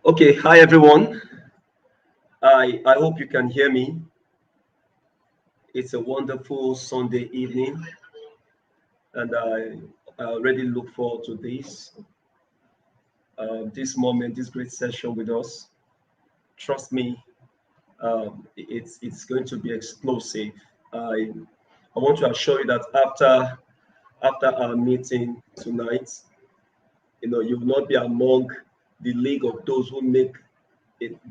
Okay, hi everyone. I hope you can hear me. It's a wonderful Sunday evening, and I already look forward to this moment, this great session with us. Trust me, it's going to be explosive. I I want to assure you that after our meeting tonight, you will not be among the league of those who make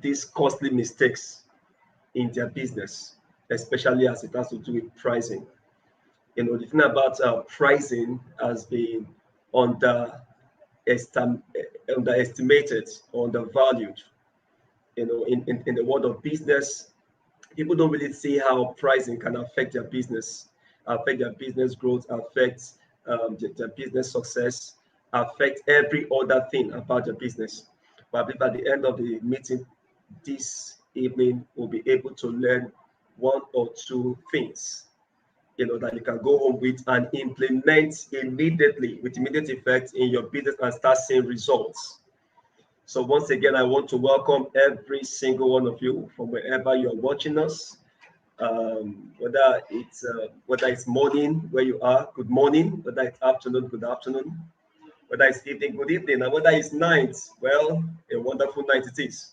these costly mistakes in their business, especially as it has to do with pricing. The thing about pricing has been under underestimated, undervalued. In the world of business, people don't really see how pricing can affect their business growth, affect their business success, affect every other thing about their business. But I believe at the end of the meeting this evening, we'll be able to learn one or two things that you can go home with and implement immediately with immediate effect in your business and start seeing results. So once again, I want to welcome every single one of you from wherever you're watching us. Whether it's morning where you are, good morning. Whether it's afternoon, good afternoon. Whether it's evening, good evening, and whether it's night, well, a wonderful night it is.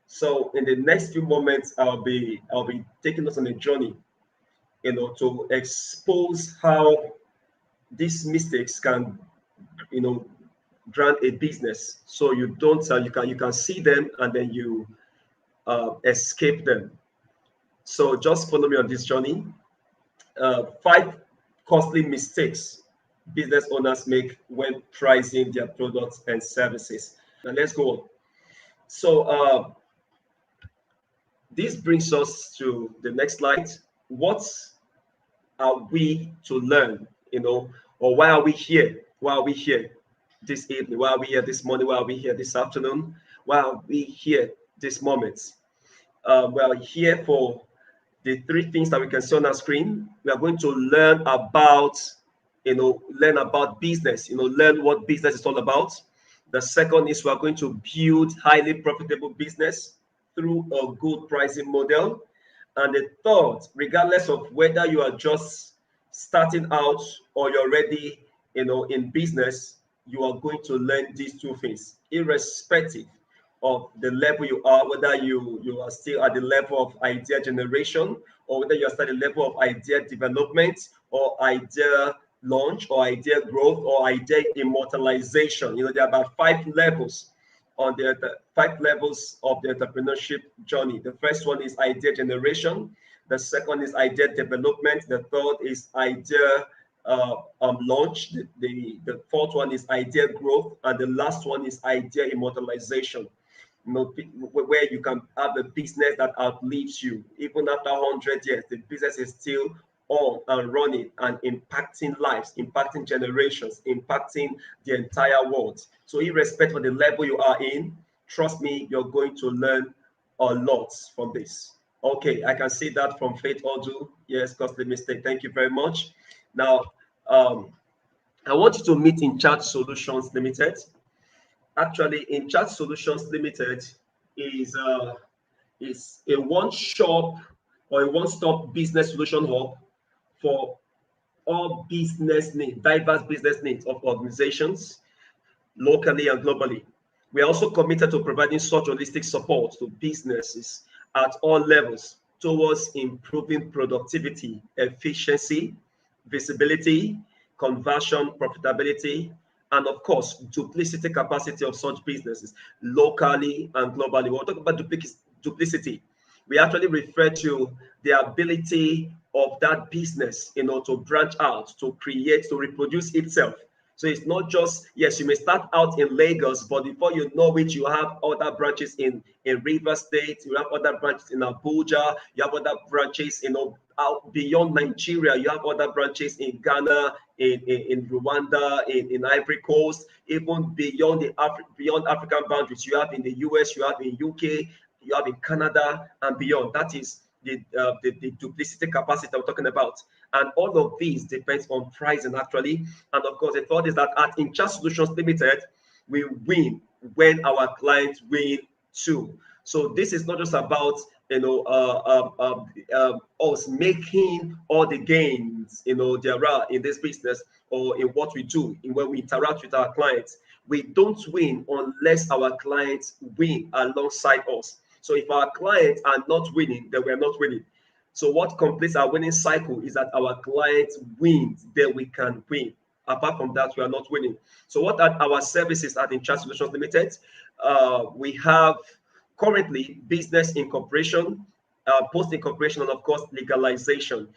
So in the next few moments, I'll be taking us on a journey, to expose how these mistakes can, you know, grant a business. So you don't, you can see them and then you escape them. So just follow me on this journey. Five costly mistakes business owners make when pricing their products and services. Now let's go on. So this brings us to the next slide. What are we to learn, or why are we here? Why are we here this evening? Why are we here this morning? Why are we here this afternoon? Why are we here this moment? We are here for the three things that we can see on our screen. We are going to learn about business, learn what business is all about. The second is we are going to build highly profitable business through a good pricing model. And the third, regardless of whether you are just starting out or you're already, in business, you are going to learn these two things, irrespective of the level you are, whether you are still at the level of idea generation, or whether you're still at the level of idea development, or idea launch, or idea growth, or idea immortalization. There are about five levels of the entrepreneurship journey. The first one is idea generation. The second is idea development. The third is idea launch. The fourth one is idea growth, and the last one is idea immortalization. Where you can have a business that outlives you. Even after 100 years, the business is still on and running and impacting lives, impacting generations, impacting the entire world. So irrespective of the level you are in, trust me, you're going to learn a lot from this. Okay, I can see that from Faith Odu. Yes, costly mistake. Thank you very much. Now, I want you to meet in Chat Solutions Limited. Actually, in Chat Solutions Limited is a one-shop or a one-stop business solution hub for all business needs, diverse business needs of organizations, locally and globally. We are also committed to providing such holistic support to businesses at all levels towards improving productivity, efficiency, visibility, conversion, profitability, and of course, duplicity capacity of such businesses locally and globally. We'll talk about duplicity. We actually refer to the ability of that business, to branch out, to create, to reproduce itself. So it's not just, yes, you may start out in Lagos, but before you know it, you have other branches in River State, you have other branches in Abuja, you have other branches, out beyond Nigeria, you have other branches in Ghana, in Rwanda, in Ivory Coast, even beyond beyond African boundaries. You have in the US, you have in UK, you have in Canada and beyond. That is the duplicity capacity I'm talking about. And all of these depends on pricing actually. And of course, the thought is that at InChat Solutions Limited, we win when our clients win too. So this is not just about us making all the gains there are in this business or in what we do in when we interact with our clients. We don't win unless our clients win alongside us. So if our clients are not winning, then we're not winning. So what completes our winning cycle is that our clients win, then we can win. Apart from that, we are not winning. So what are our services at Incharge Solutions Limited? We have currently business incorporation, post-incorporation, and of course legalization.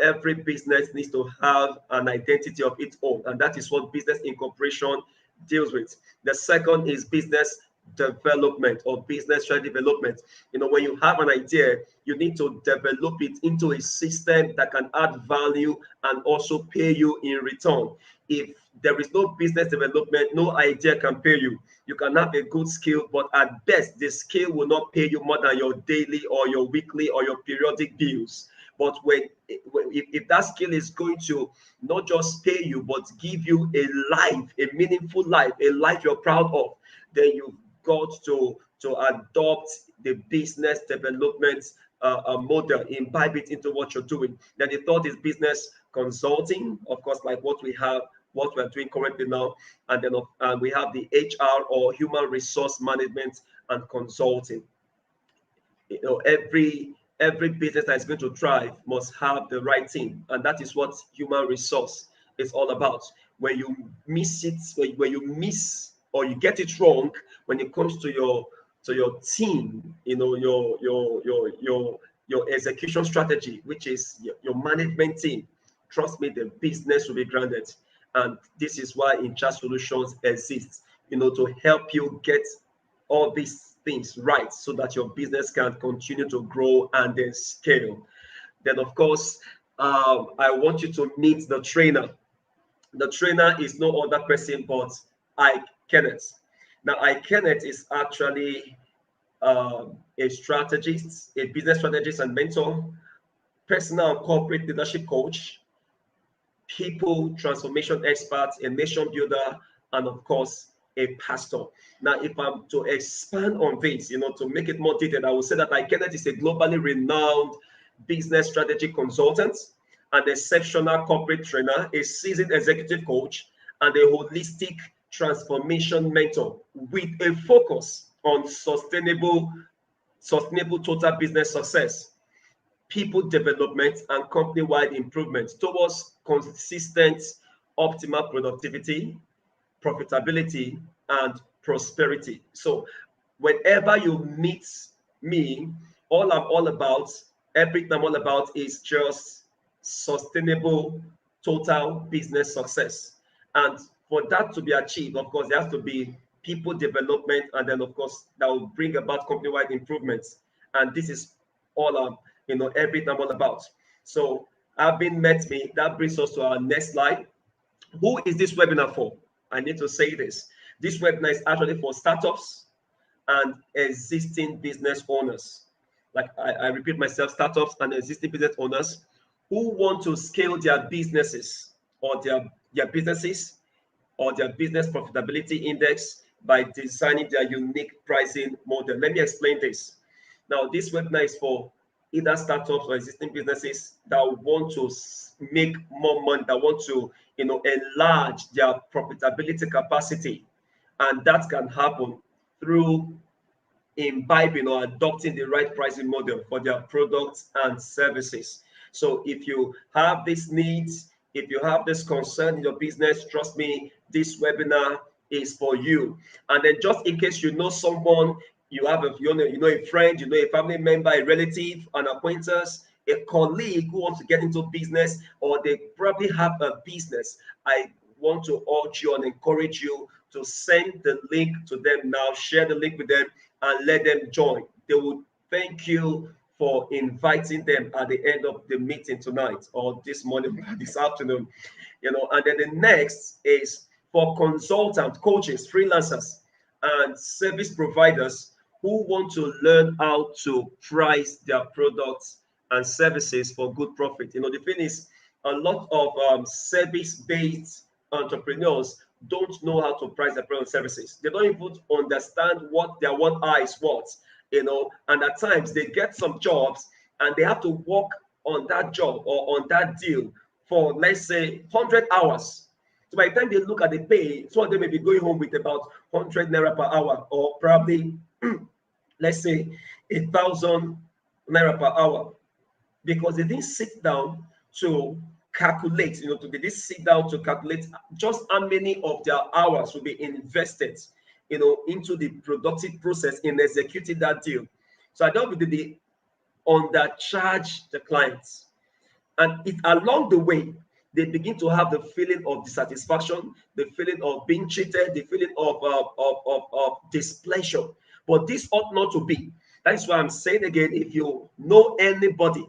Every business needs to have an identity of its own, and that is what business incorporation deals with. The second is business development or business strategy development. When you have an idea, you need to develop it into a system that can add value and also pay you in return. If there is no business development, no idea can pay you. You can have a good skill, but at best, the skill will not pay you more than your daily or your weekly or your periodic bills. But if that skill is going to not just pay you, but give you a life, a meaningful life, a life you're proud of, then you've got to adopt the business development model, imbibe it into what you're doing. Then the third is business consulting, of course, like what we're doing currently now, and then we have the HR or human resource management and consulting. Every business that is going to thrive must have the right team, and that is what human resource is all about. When you miss it, when you miss or you get it wrong when it comes to your team, your execution strategy, which is your management team, trust me, the business will be grounded. And this is why Incharge Solutions exists, to help you get all these things right so that your business can continue to grow and then scale. Then, of course, I want you to meet the trainer. The trainer is no other person but Kenneth. Now, Kenneth is actually a strategist, a business strategist and mentor, personal and corporate leadership coach, people transformation expert, a nation builder, and of course, a pastor. Now, if I'm to expand on this, to make it more detailed, I will say that Kenneth is a globally renowned business strategy consultant, an exceptional corporate trainer, a seasoned executive coach, and a holistic transformation mentor with a focus on sustainable total business success, people development, and company-wide improvement towards consistent optimal productivity, profitability, and prosperity. So whenever you meet me, everything I'm all about is just sustainable total business success. And for that to be achieved, of course, there has to be people development, and then of course that will bring about company-wide improvements. And this is all everything I'm all about. So having met me, that brings us to our next slide. Who is this webinar for? I need to say this. This webinar is actually for startups and existing business owners. Like I repeat myself, startups and existing business owners who want to scale their businesses or their businesses or their business profitability index by designing their unique pricing model. Let me explain this. Now, this webinar is for either startups or existing businesses that want to make more money, that want to enlarge their profitability capacity. And that can happen through imbibing or adopting the right pricing model for their products and services. So if you have these needs, if you have this concern in your business, trust me, this webinar is for you. And then just in case you know someone, you have a friend, a family member, a relative, an acquaintance, a colleague who wants to get into business, or they probably have a business, I want to urge you and encourage you to send the link to them now, share the link with them, and let them join. They will thank you for inviting them at the end of the meeting tonight or this morning, this afternoon. And then the next is for consultant, coaches, freelancers, and service providers who want to learn how to price their products and services for good profit. The thing is, a lot of service-based entrepreneurs don't know how to price their product services. They don't even understand what their one eye is worth, and at times they get some jobs and they have to work on that job or on that deal for, let's say, 100 hours. So by the time they look at the pay, some of them may be going home with about 100 naira per hour, or probably, let's say, 1,000 naira per hour, because they didn't sit down to calculate, they didn't sit down to calculate just how many of their hours will be invested, into the productive process in executing that deal. So I don't believe they undercharge the clients. And if along the way, they begin to have the feeling of dissatisfaction, the feeling of being cheated, the feeling of displeasure. But this ought not to be. That's why I'm saying again, if you know anybody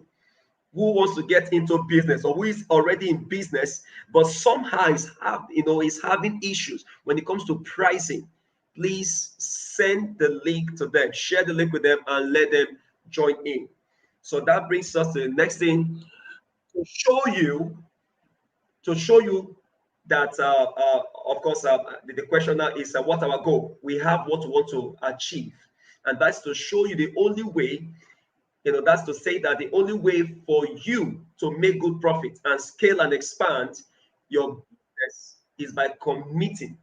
who wants to get into business or who is already in business, but somehow is having issues when it comes to pricing, please send the link to them, share the link with them, and let them join in. So that brings us to the next thing, to show you that, of course, the question now is, what our goal? We have what we want to achieve, and that's to show you the only way. That's to say that the only way for you to make good profit and scale and expand your business is by committing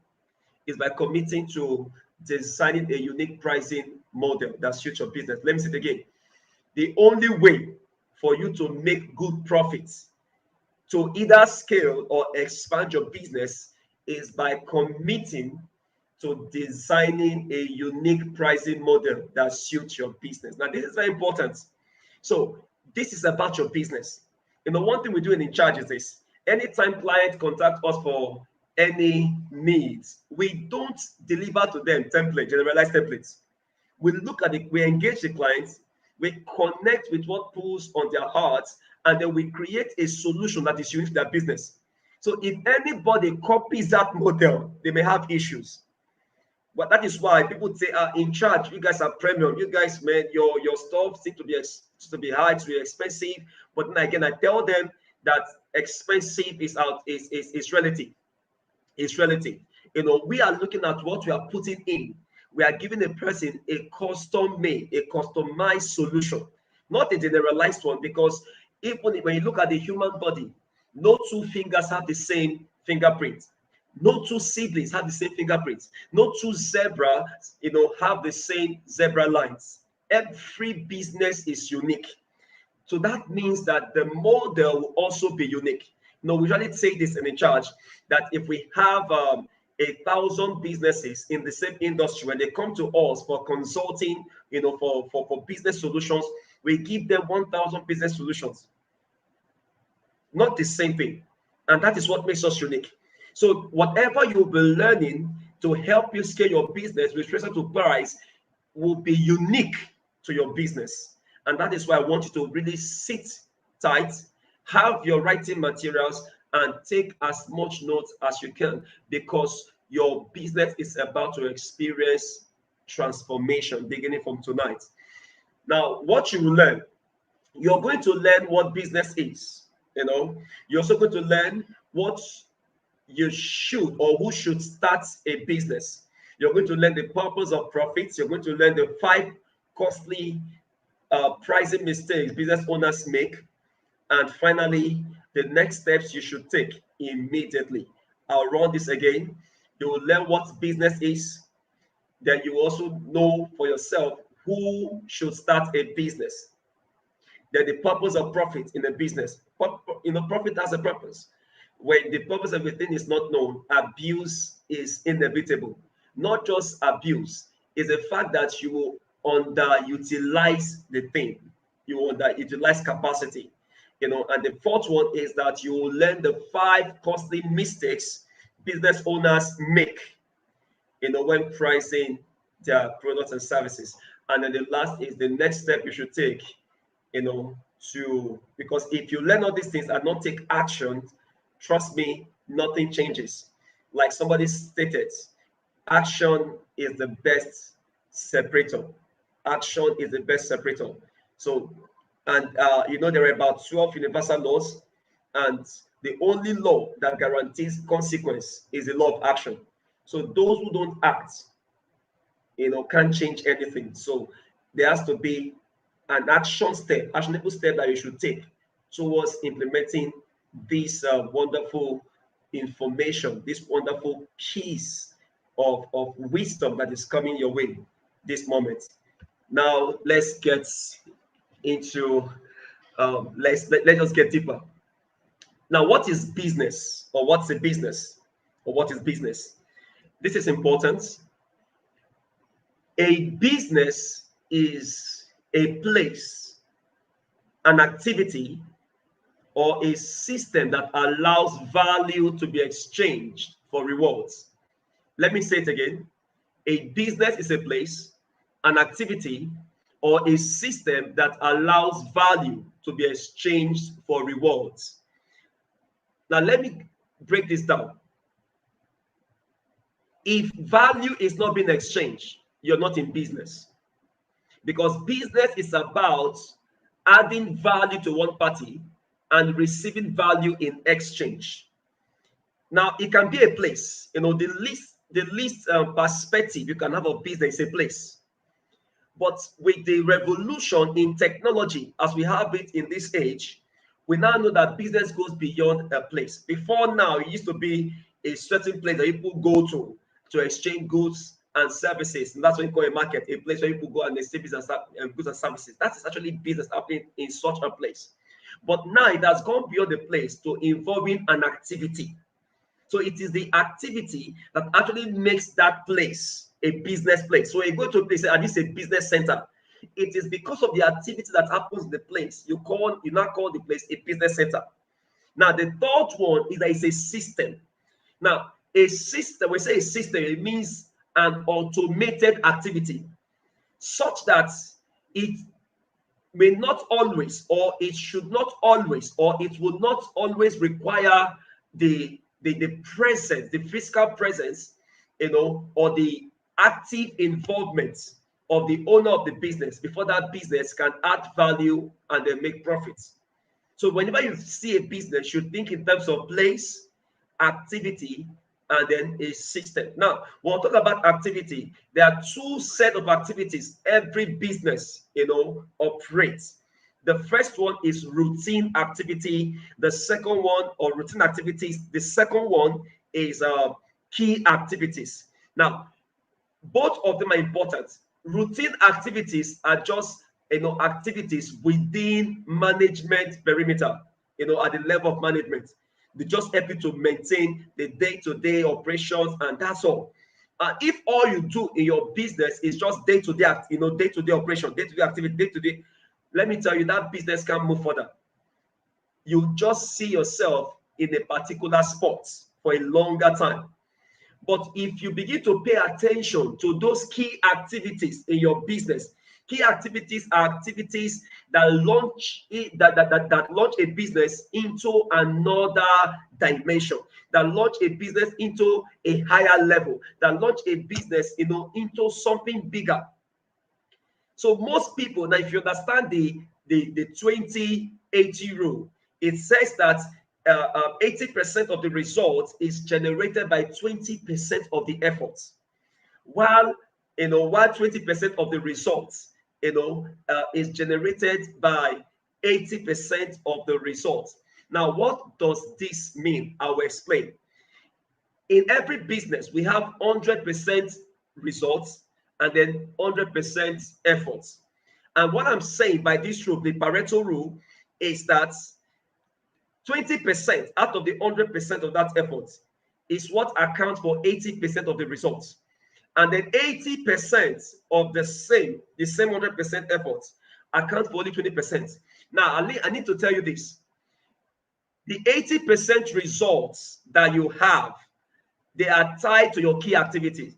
to designing a unique pricing model that suits your business. Let me say it again. The only way for you to make good profits, to either scale or expand your business, is by committing to designing a unique pricing model that suits your business. Now, this is very important. So this is about your business. One thing we do in charge is this: anytime clients contact us for any needs, we don't deliver to them generalized templates. We look at it, we engage the clients, we connect with what pulls on their hearts, and then we create a solution that is unique to their business. So if anybody copies that model, they may have issues. But that is why people say, in charge, you guys are premium. You guys, man, your stuff seems to be high, to be expensive. But then again, I tell them that expensive is relative. It's relative. We are looking at what we are putting in. We are giving a person a custom-made, a customized solution, not a generalized one. Because even when you look at the human body, no two fingers have the same fingerprint. No two siblings have the same fingerprints. No two zebras, have the same zebra lines. Every business is unique. So that means that the model will also be unique. We usually say this in charge, that if we have 1,000 businesses in the same industry, when they come to us for consulting, for business solutions, we give them 1,000 business solutions. Not the same thing. And that is what makes us unique. So whatever you'll be learning to help you scale your business with respect to price will be unique to your business. And that is why I want you to really sit tight, have your writing materials, and take as much notes as you can, because your business is about to experience transformation beginning from tonight. Now, what you will learn, you're going to learn what business is. You're also going to learn what you should or who should start a business. You're going to learn the purpose of profits. You're going to learn the 5 costly pricing mistakes business owners make. And finally, the next steps you should take immediately. I'll run this again. You will learn what business is. Then you also know for yourself who should start a business. Then the purpose of profit in a business. Profit has a purpose. When the purpose of a thing is not known, abuse is inevitable. Not just abuse, it's the fact that you will underutilize the thing. You will underutilize capacity. And the fourth one is that you will learn the 5 costly mistakes business owners make, when pricing their products and services. And then the last is the next step you should take, because if you learn all these things and not take action, trust me, nothing changes. Like somebody stated, action is the best separator. Action is the best separator. So, and there are about 12 universal laws, and The only law that guarantees consequence is the law of action. So those who don't act, can't change anything. So there has to be an actionable step that you should take towards implementing this wonderful information, this wonderful piece of wisdom that is coming your way this moment. Now let's get into let us get deeper. Now, what is business, or what's a business, or what is business? This is important. A business is a place, an activity, or a system that allows value to be exchanged for rewards. Let me say it again. A business is a place, an activity, or a system that allows value to be exchanged for rewards. Now, let me break this down. If value is not being exchanged, you're not in business. Because business is about adding value to one party and receiving value in exchange. Now, it can be a place. The least perspective you can have of business is a place. But with the revolution in technology, as we have it in this age, we now know that business goes beyond a place. Before now, it used to be a certain place that people go to exchange goods and services. And that's what you call a market, a place where people go and exchange goods and services. That is actually business happening in such a place. But now it has gone beyond the place to involving an activity. So it is the activity that actually makes that place a business place. So you go to a place and this is a business center. It is because of the activity that happens in the place. You now call the place a business center. Now, the third one is that it's a system. Now, a system, we say a system, it means an automated activity, such that it may not always, or it should not always, or it will not always require the presence, the physical presence, or the active involvement of the owner of the business before that business can add value and then make profits. So whenever you see a business, you think in terms of place, activity, and then a system. Now, when we talk about activity, there are two sets of activities every business, operates. The first one is routine activity. The second one, or routine activities, the second one is key activities. Now, both of them are important. Routine activities are just activities within management perimeter, at the level of management. They just help you to maintain the day-to-day operations, and that's all. If all you do in your business is just day-to-day operation, day-to-day activity, day-to-day, let me tell you, that business can't move further. You just see yourself in a particular spot for a longer time. But if you begin to pay attention to those key activities in your business, key activities are activities that launch a business into another dimension, that launch a business into a higher level, that launch a business into something bigger. So most people, now if you understand the 20-80 rule, it says that 80% of the results is generated by 20% of the efforts, while 20% of the results is generated by 80% of the results. Now, what does this mean? I will explain. In every business, we have 100% results and then 100% efforts. And what I'm saying by this rule, the Pareto rule, is that 20% out of the 100% of that effort is what accounts for 80% of the results. And then 80% of the same 100% effort accounts for only 20%. Now, I need to tell you this. The 80% results that you have, they are tied to your key activities.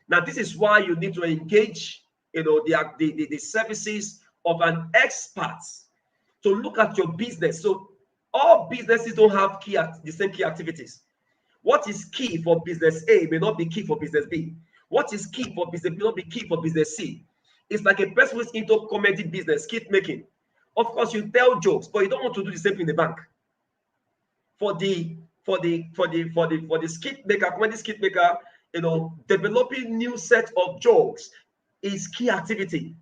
Now, this is why you need to engage, the services of an expert to look at your business. So all businesses don't have the same key activities. What is key for business A may not be key for business B. What is key for business B may not be key for business C. It's like a person who's into comedy business, skit making. Of course, you tell jokes, but you don't want to do the same thing in the bank. for the skit maker, comedy skit maker, developing new set of jokes is key activity.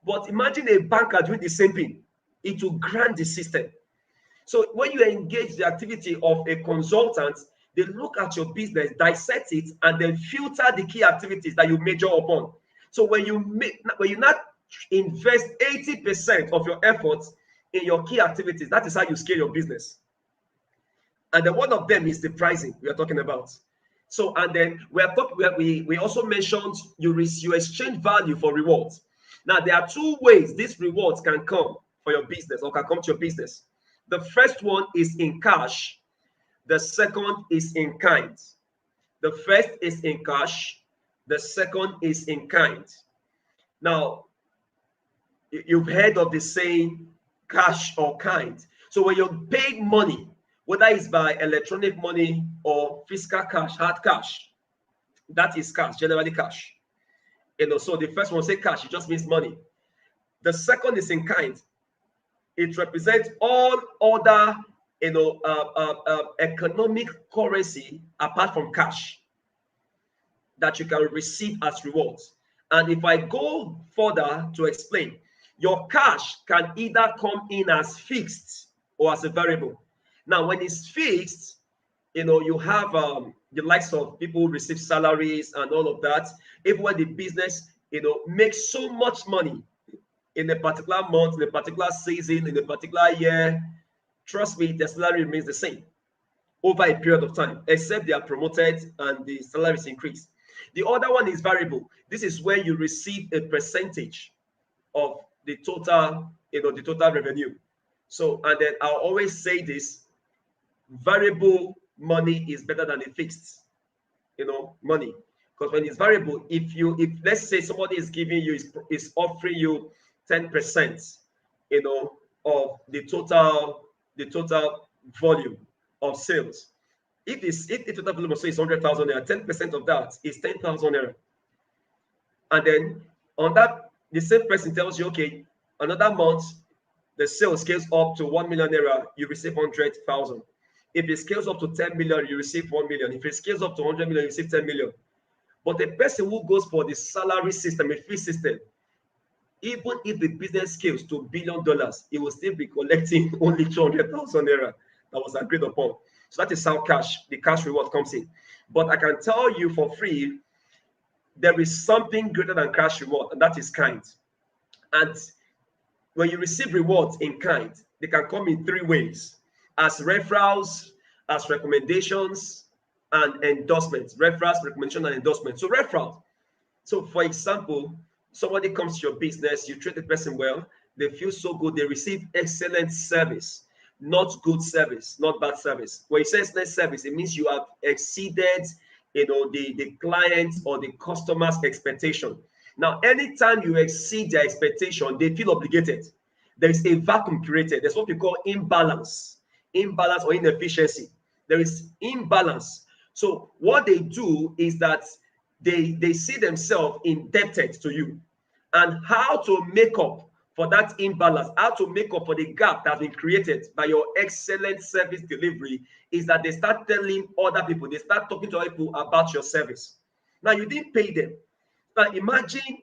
But imagine a banker doing the same thing. It will grant the system. So when you engage the activity of a consultant, they look at your business, dissect it, and then filter the key activities that you major upon. So when you not invest 80% of your efforts in your key activities, that is how you scale your business. And then one of them is the pricing we are talking about. So, and then we also mentioned you exchange value for rewards. Now, there are two ways these rewards can come for your business or can come to your business. The first one is in cash. The second is in kind. The first is in cash. The second is in kind. Now, you've heard of the saying cash or kind. So when you're paid money, whether it's by electronic money or physical cash, hard cash, that is cash, generally cash. So the first one, say cash, it just means money. The second is in kind. It represents all other, economic currency apart from cash that you can receive as rewards. And if I go further to explain, your cash can either come in as fixed or as a variable. Now, when it's fixed, you have the likes of people who receive salaries and all of that. Even when the business, makes so much money in a particular month, in a particular season, in a particular year, trust me, the salary remains the same over a period of time, except they are promoted and the salaries increase. The other one is variable. This is where you receive a percentage of the total, the total revenue. So, and then I'll always say this, variable money is better than a fixed, money. Because when it's variable, if let's say somebody is giving you, is offering you 10%, of the total volume of sales. If the total volume of sales is 100,000 naira, 10% of that is 10,000 naira. And then on that, the same person tells you, okay, another month, the sales scales up to 1 million naira, you receive 100,000. If it scales up to 10 million, you receive 1 million. If it scales up to 100 million, you receive 10 million. But the person who goes for the salary system, a fee system, even if the business scales to $1 billion, it will still be collecting only 200,000 naira that was agreed upon. So that is how the cash reward comes in. But I can tell you for free, there is something greater than cash reward, and that is kind. And when you receive rewards in kind, they can come in three ways: as referrals, as recommendations, and endorsements. Referrals, recommendation, and endorsement. So referrals. So for example, somebody comes to your business, you treat the person well, they feel so good, they receive excellent service, not good service, not bad service. When you say excellent service, it means you have exceeded, the client's or the customer's expectation. Now, anytime you exceed their expectation, they feel obligated. There is a vacuum created. There's what we call imbalance or inefficiency. There is imbalance. So what they do is that they see themselves indebted to you. And how to make up for that imbalance, how to make up for the gap that has been created by your excellent service delivery, is that they start telling other people, they start talking to other people about your service. Now, you didn't pay them. Now, imagine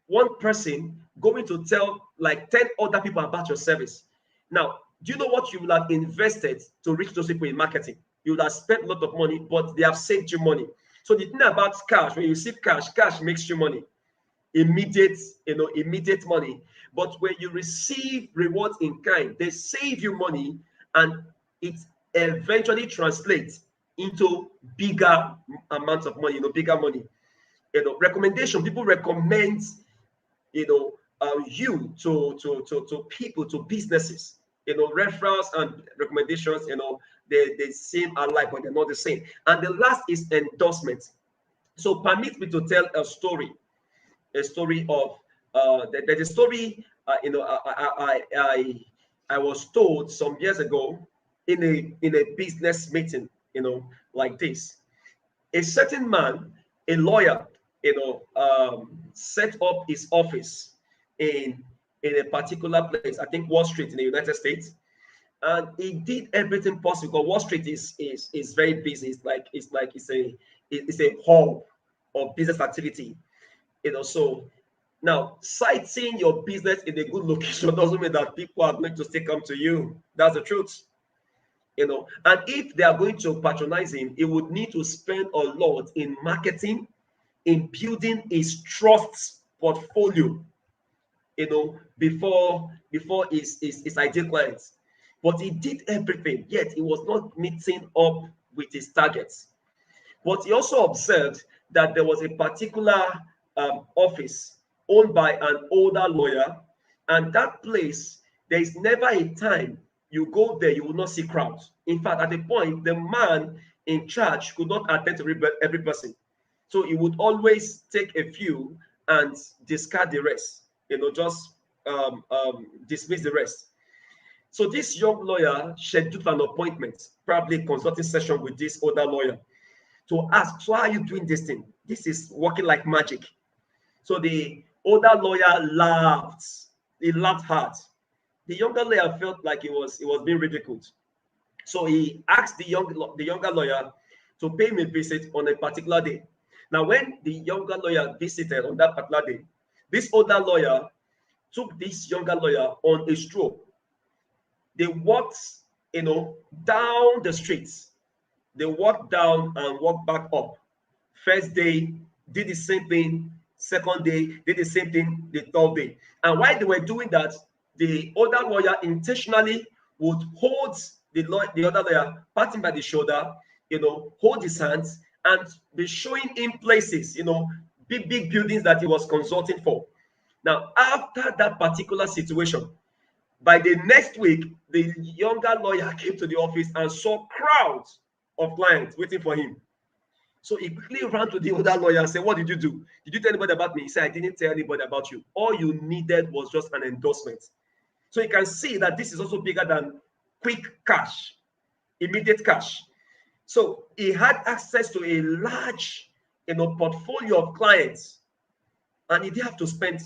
one person going to tell like 10 other people about your service. Now, do you know what you will have invested to reach those people in marketing? You would have spent a lot of money, but they have saved you money. So the thing about cash, when you receive cash makes you money. Immediate money. But when you receive rewards in kind, they save you money, and it eventually translates into bigger amounts of money, bigger money. Recommendation, people recommend, you to people, to businesses. Referrals and recommendations, they seem alike, but they're not the same. And the last is endorsement. So permit me to tell a story of there's a story. I was told some years ago in a business meeting, like this. A certain man, a lawyer, set up his office in a particular place, I think Wall Street in the United States. and he did everything possible. Because Wall Street is very busy. It's a hub of business activity. So now citing your business in a good location doesn't mean that people are going to still come to you. That's the truth. And if they are going to patronize him, he would need to spend a lot in marketing, in building his trust portfolio, before his ideal clients. But he did everything, yet he was not meeting up with his targets. But he also observed that there was a particular office owned by an older lawyer, and that place, there is never a time you go there, you will not see crowds. In fact, at the point, the man in charge could not attend to every person. So he would always take a few and discard the rest, just dismiss the rest. So this young lawyer scheduled an appointment, probably a consulting session with this older lawyer, to ask, so how are you doing this thing? This is working like magic. So the older lawyer laughed. He laughed hard. The younger lawyer felt like he was being ridiculed. So he asked the younger lawyer to pay him a visit on a particular day. Now, when the younger lawyer visited on that particular day, this older lawyer took this younger lawyer on a stroll. They walked, down the streets. They walked down and walked back up. First day, did the same thing. Second day, did the same thing. The third day. And while they were doing that, the older lawyer intentionally would hold the other lawyer, pat him by the shoulder, hold his hands, and be showing him places, big buildings that he was consulting for. Now, after that particular situation, by the next week, the younger lawyer came to the office and saw crowds of clients waiting for him. So he quickly ran to the older lawyer and said, what did you do? Did you tell anybody about me? He said, I didn't tell anybody about you. All you needed was just an endorsement. So you can see that this is also bigger than quick cash, immediate cash. So he had access to a large, portfolio of clients, and he didn't have to spend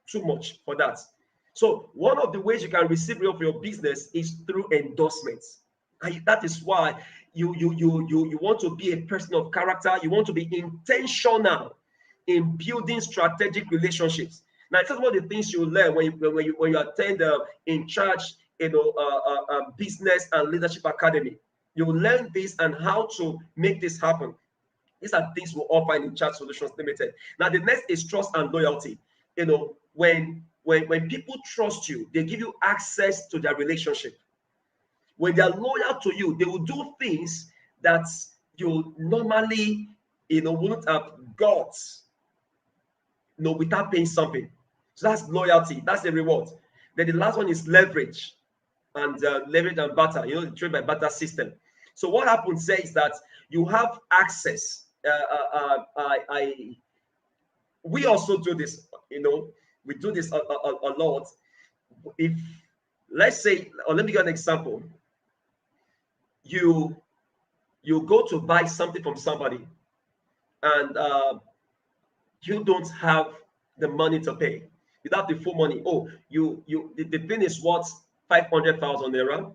too much for that. So one of the ways you can receive reward for your business is through endorsements. And that is why you want to be a person of character. You want to be intentional in building strategic relationships. Now, it's one of the things you learn when you attend in charge, business and leadership academy. You learn this and how to make this happen. These are things we offer in Charge Solutions Limited. Now, the next is trust and loyalty. When people trust you, they give you access to their relationship. When they are loyal to you, they will do things that you normally, wouldn't have got, without paying something. So that's loyalty. That's the reward. Then the last one is leverage and leverage and barter. The trade by barter system. So what happens there is that you have access. We also do this. We do this a lot. If, let's say, or let me give an example. You go to buy something from somebody, and you don't have the money to pay. You don't have the full money. Oh, the thing is worth 500,000 naira.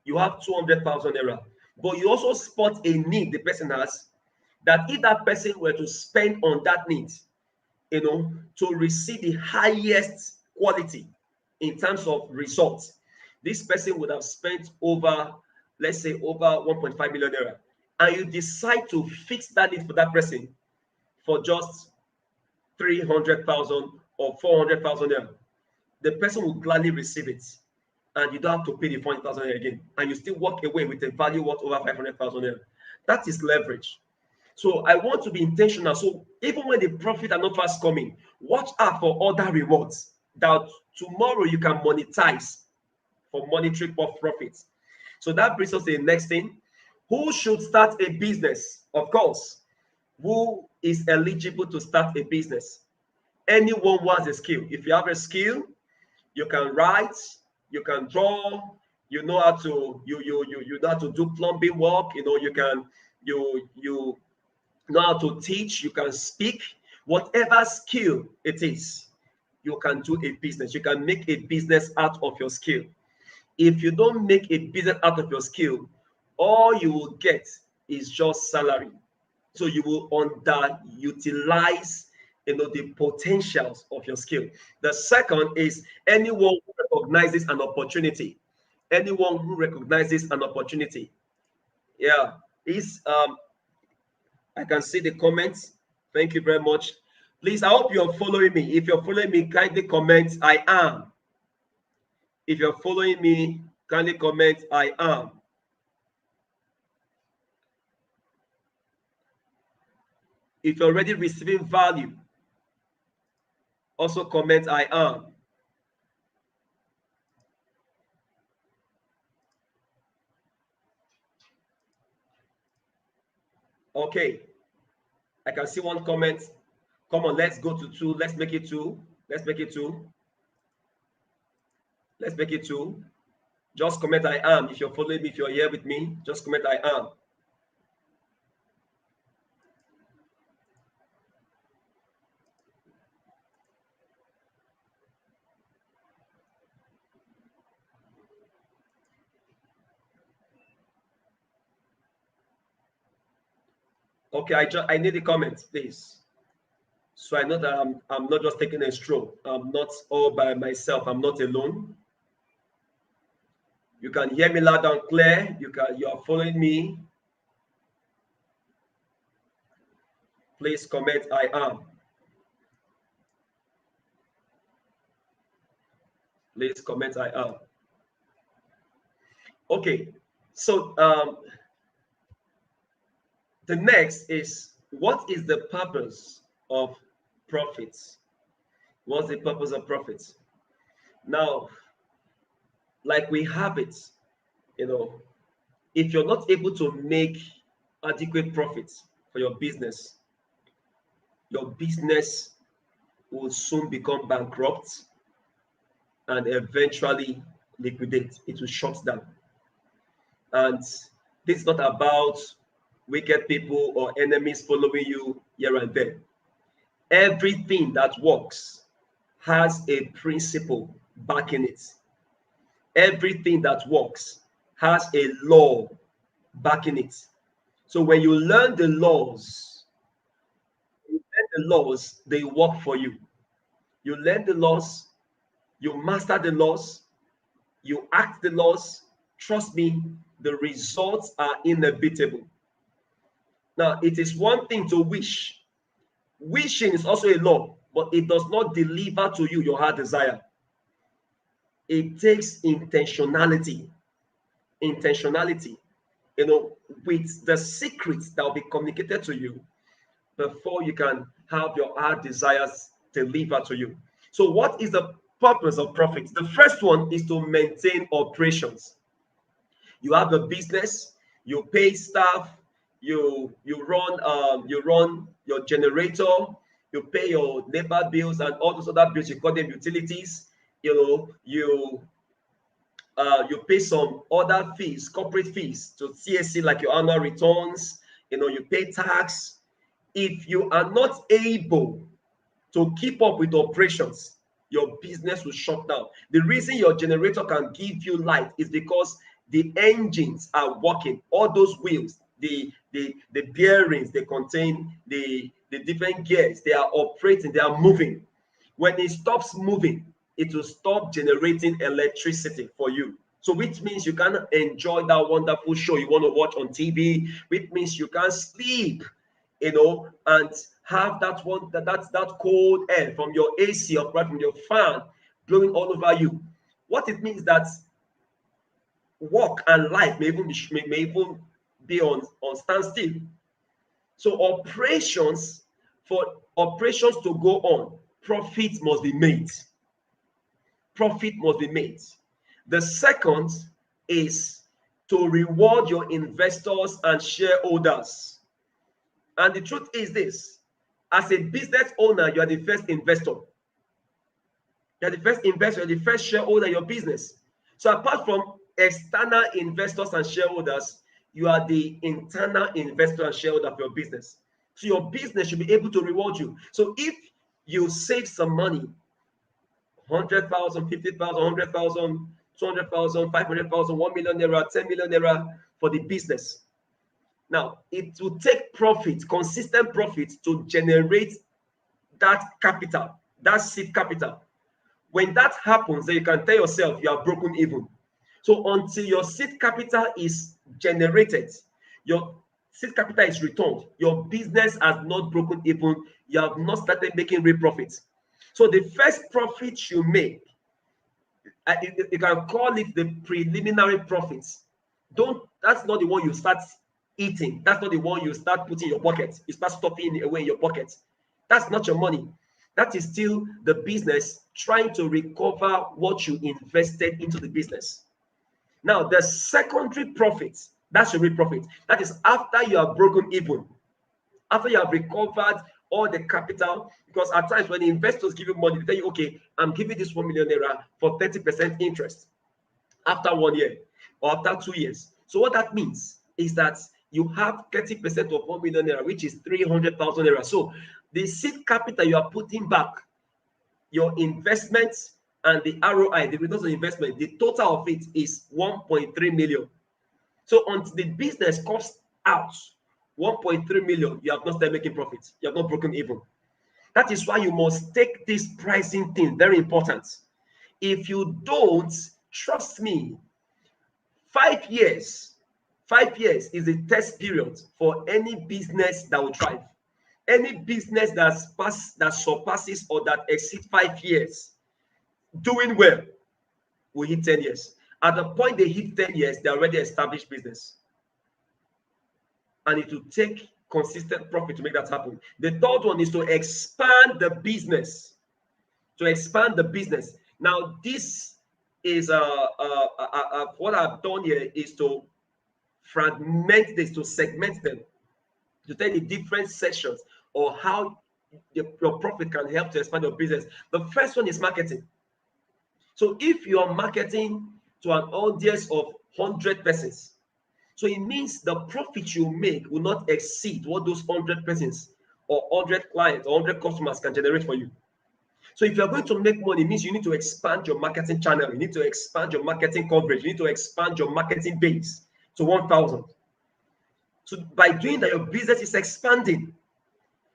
You have 200,000 naira, but you also spot a need the person has, that if that person were to spend on that need, to receive the highest quality in terms of results, this person would have spent over, let's say, over 1.5 million naira, and you decide to fix that need for that person for just 300,000 or 400,000 naira. The person will gladly receive it, and you don't have to pay the 400,000 naira again, and you still walk away with a value worth over 500,000 naira. That is leverage. So I want to be intentional. So even when the profit are not fast coming, watch out for other rewards that tomorrow you can monetize for monetary profits. So that brings us to the next thing. Who should start a business? Of course, who is eligible to start a business? Anyone who has a skill. If you have a skill, you can write, you can draw, you know how to you know how to do plumbing work, you know how to teach, you can speak, whatever skill it is, you can do a business. You can make a business out of your skill. If you don't make a business out of your skill, all you will get is just salary. So you will underutilize, the potentials of your skill. The second is anyone who recognizes an opportunity. Anyone who recognizes an opportunity. Yeah, is I can see the comments. Thank you very much. Please, I hope you're following me. If you're following me, kindly comment I am. If you're following me, kindly comment I am. If you're already receiving value, also comment I am. Okay, I can see one comment. Come on, let's go to two. Let's make it two. Let's make it two. Let's make it two. Just comment I am. If you're following me, if you're here with me, just comment I am. Okay, I need the comments, please. So I know that I'm not just taking a stroll. I'm not all by myself. I'm not alone. You can hear me loud and clear. You are following me. Please comment I am. Please comment I am. Okay. So the next is, what is the purpose of profits? What's the purpose of profits? Now, like we have it, if you're not able to make adequate profits for your business will soon become bankrupt and eventually liquidate. It will shut down. And this is not about wicked people or enemies following you here and there. Everything that works has a principle backing it. Everything that works has a law backing it. So when you learn the laws, they work for you. You learn the laws, you master the laws, you act the laws. Trust me, the results are inevitable. Now, it is one thing to wish. Wishing is also a law, but it does not deliver to you your heart desire. It takes intentionality. Intentionality, with the secrets that will be communicated to you before you can have your heart desires delivered to you. So, what is the purpose of profits? The first one is to maintain operations. You have a business, you pay staff, you run your generator, you pay your NEPA bills and all those other bills. You call them utilities. You pay some other fees, corporate fees to CSC, like your annual returns. You pay tax. If you are not able to keep up with operations, your business will shut down. The reason your generator can give you light is because the engines are working. All those wheels, the bearings, they contain the different gears. They are operating. They are moving. When it stops moving, it will stop generating electricity for you. So which means you can enjoy that wonderful show you want to watch on TV, which means you can sleep, and have that cold air from your AC or from your fan blowing all over you. What it means that work and life may even be on standstill. So for operations to go on, profit must be made. Profit must be made. The second is to reward your investors and shareholders. And the truth is this: as a business owner, you are the first investor. You're the first investor, you're the first shareholder in your business. So apart from external investors and shareholders, you are the internal investor and shareholder of your business. So your business should be able to reward you. So if you save some money, 100,000, 50,000, 100,000, 200,000, 500,000, 1 million naira, 10 million naira for the business. Now, it will take profit, consistent profit, to generate that capital, that seed capital. When that happens, then you can tell yourself you are broken even. So until your seed capital is generated, your seed capital is returned, your business has not broken even, you have not started making real profits. So the first profit you make, you can call it the preliminary profits. That's not the one you start eating. That's not the one you start putting in your pocket. You start stuffing away in your pocket. That's not your money. That is still the business trying to recover what you invested into the business. Now, the secondary profits, that's your real profit. That is after you have broken even, after you have recovered all the capital. Because at times when the investors give you money, they tell you, okay, I'm giving this 1 million naira for 30% interest after 1 year or after 2 years. So what that means is that you have 30% of 1 million naira, which is 300,000 naira. So the seed capital you are putting back, your investments and the ROI, the returns on investment, the total of it is 1.3 million. So until the business costs out 1.3 million, you have not started making profits. You have not broken even. That is why you must take this pricing thing very important. If you don't, trust me, 5 years is the test period for any business that will thrive. Any business that surpasses or that exceeds 5 years doing well will hit 10 years. At the point they hit 10 years, they're already established business. And it will take consistent profit to make that happen. The third one is to expand the business. To expand the business. Now, this is what I've done here is to fragment this, to segment them, to tell the different sections or how your profit can help to expand your business. The first one is marketing. So if you are marketing to an audience of 100 persons, so it means the profit you make will not exceed what those 100 persons or 100 clients or 100 customers can generate for you. So if you're going to make money, it means you need to expand your marketing channel. You need to expand your marketing coverage. You need to expand your marketing base to 1,000. So by doing that, your business is expanding.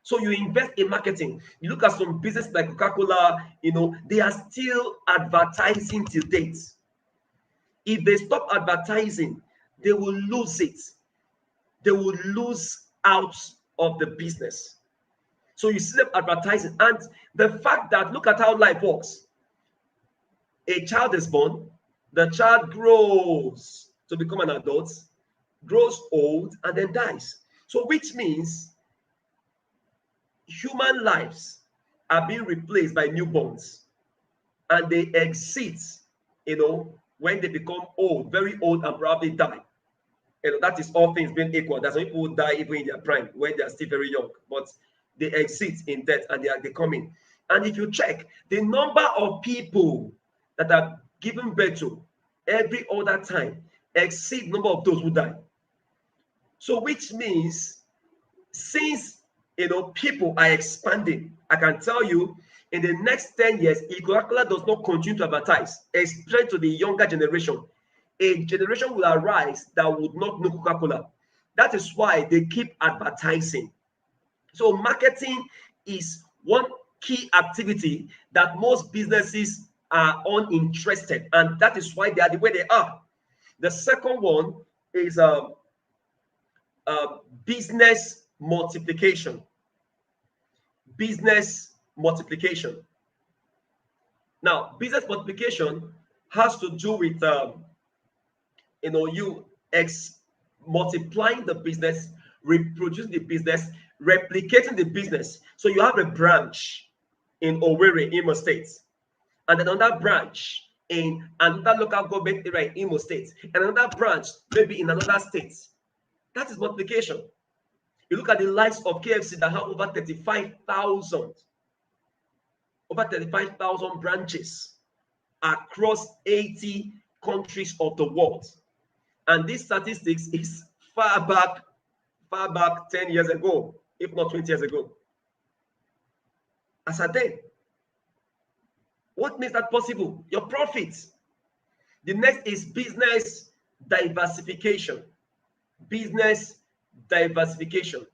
So you invest in marketing. You look at some business like Coca-Cola, they are still advertising till date. If they stop advertising, they will lose it. They will lose out of the business. So you see them advertising. And the fact that, look at how life works. A child is born, the child grows to become an adult, grows old, and then dies. So which means human lives are being replaced by newborns, and they exit, when they become old, very old, and probably die. That is all things being equal. That's why people die even in their prime when they are still very young, but they exit in death and they are coming. And if you check the number of people that are given birth to every other time exceed the number of those who die. So which means since people are expanding, I can tell you in the next 10 years, if Coca-Cola does not continue to advertise, especially to the younger generation, a generation will arise that would not know Coca-Cola. That is why they keep advertising. So marketing is one key activity that most businesses are uninterested, and that is why they are the way they are. The second one is business multiplication. Business multiplication. Now, business multiplication has to do with you multiplying the business, reproducing the business, replicating the business. So you have a branch in Owerri, Imo State, and another branch in another local government area in Imo State, and another branch maybe in another state. That is multiplication. You look at the likes of KFC that have over 35,000 branches across 80 countries of the world. And this statistics is far back 10 years ago, if not 20 years ago. As a day. What makes that possible? Your profits. The next is business diversification. Business diversification.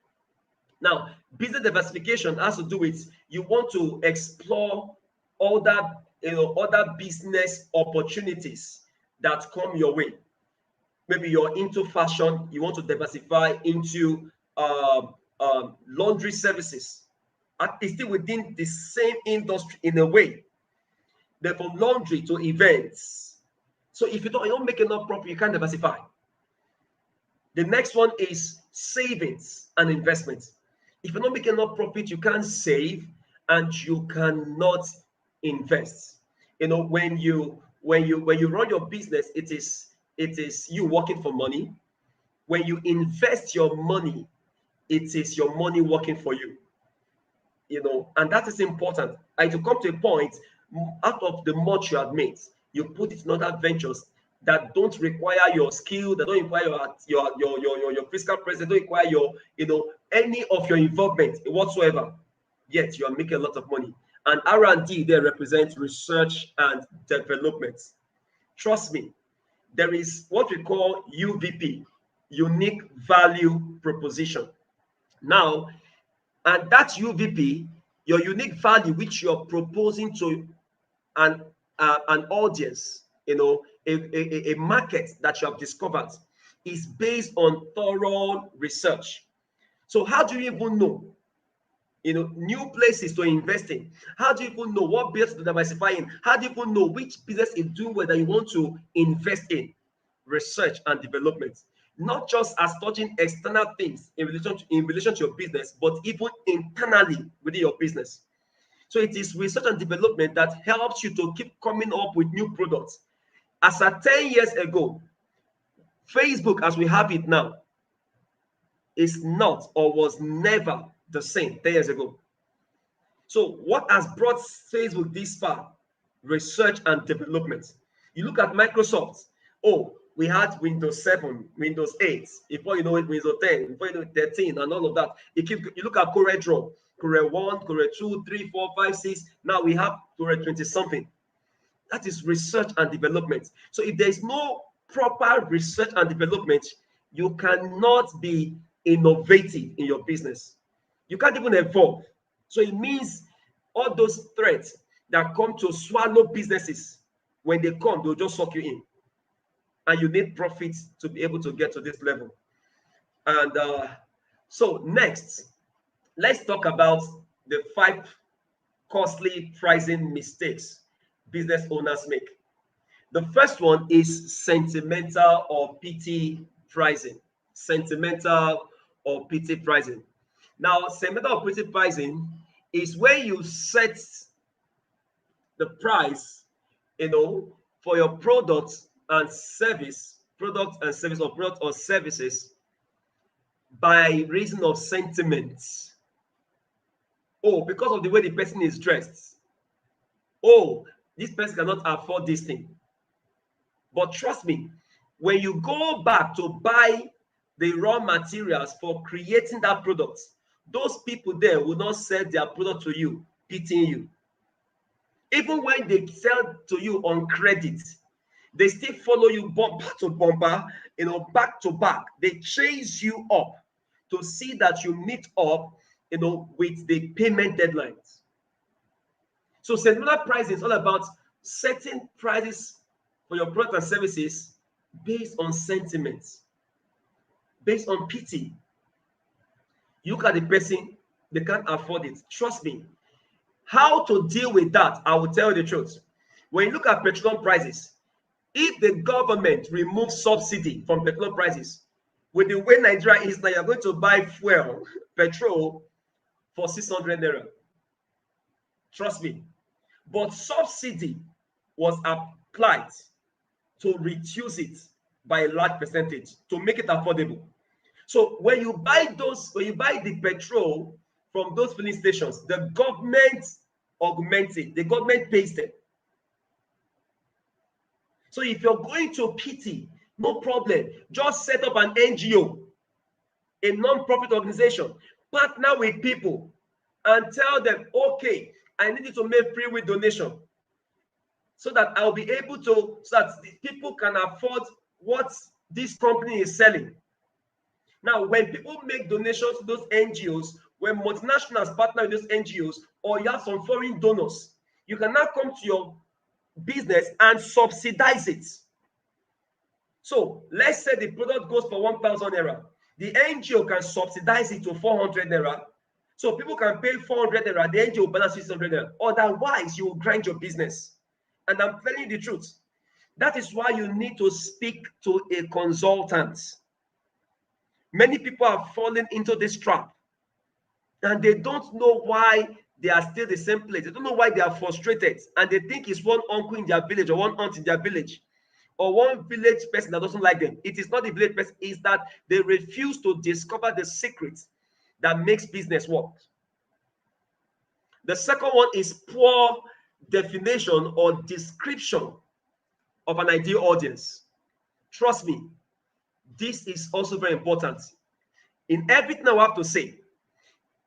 Now, business diversification has to do with you want to explore other, other business opportunities that come your way. Maybe you're into fashion, you want to diversify into laundry services. And it's still within the same industry in a way. Then from laundry to events. So if you don't make enough profit, you can't diversify. The next one is savings and investments. If you don't make enough profit, you can't save and you cannot invest. When you run your business, it is you working for money. When you invest your money, it is your money working for you. And that is important. And to come to a point, out of the much you have made, you put it in other ventures that don't require your skill, that don't require your fiscal presence, don't require your any of your involvement whatsoever. Yet you are making a lot of money. And R&D there represents research and development. Trust me, there is what we call UVP, unique value proposition. Now, and that UVP, your unique value, which you're proposing to an audience, a market that you have discovered, is based on thorough research. So how do you even know, new places to invest in? How do you even know what business to diversify in? How do you even know which business is doing well that you want to invest in? Research and development. Not just as touching external things in relation to your business, but even internally within your business. So it is research and development that helps you to keep coming up with new products. As at 10 years ago, Facebook as we have it now is not or was never the same 10 years ago. So what has brought Facebook this far? Research and development. You look at Microsoft. Oh, we had Windows 7, Windows 8, before you know it, Windows 10, before you know it, 13, and all of that. You look at CorelDRAW, Corel 1, Corel 2, 3, 4, 5, 6. Now we have Corel 20 something. That is research and development. So if there is no proper research and development, you cannot be innovative in your business. You can't even evolve. So it means all those threats that come to swallow businesses, when they come, they'll just suck you in. And you need profits to be able to get to this level. And so next, let's talk about the 5 costly pricing mistakes business owners make. The first one is sentimental or pity pricing. Sentimental or pity pricing. Now, sentimental or pity pricing is where you set the price, for your products and service, or services by reason of sentiments. Oh, because of the way the person is dressed. Oh, this person cannot afford this thing. But trust me, when you go back to buy the raw materials for creating that product, those people there will not sell their product to you, pitying you. Even when they sell to you on credit, they still follow you bumper to bumper, back to back. They chase you up to see that you meet up, with the payment deadlines. So similar pricing is all about setting prices for your products and services based on sentiments, based on pity. You look at the person, they can't afford it. Trust me. How to deal with that, I will tell you the truth. When you look at petroleum prices, if the government removes subsidy from petroleum prices, with the way Nigeria is now, you're going to buy fuel, petrol, for 600 naira. Trust me. But subsidy was applied to reduce it by a large percentage, to make it affordable. So when you buy the petrol from those filling stations, the government augments it, the government pays them. So if you're going to pity, no problem. Just set up an NGO, a non-profit organization, partner with people and tell them, okay, I need you to make free will donation. so that I'll be able to, so that the people can afford what this company is selling. Now, when people make donations to those NGOs, when multinationals partner with those NGOs, or you have some foreign donors, you can now come to your business and subsidize it. So let's say the product goes for 1,000 naira. The NGO can subsidize it to 400 naira. So people can pay 400 naira, the NGO balance 600 naira. Otherwise, you will grind your business. And I'm telling you the truth. That is why you need to speak to a consultant. Many people are falling into this trap, and they don't know why they are still the same place. They don't know why they are frustrated, and they think it's one uncle in their village or one aunt in their village or one village person that doesn't like them. It is not the village person, it's that they refuse to discover the secrets that makes business work. The second one is poor definition or description of an ideal audience. Trust me, this is also very important. In everything I have to say,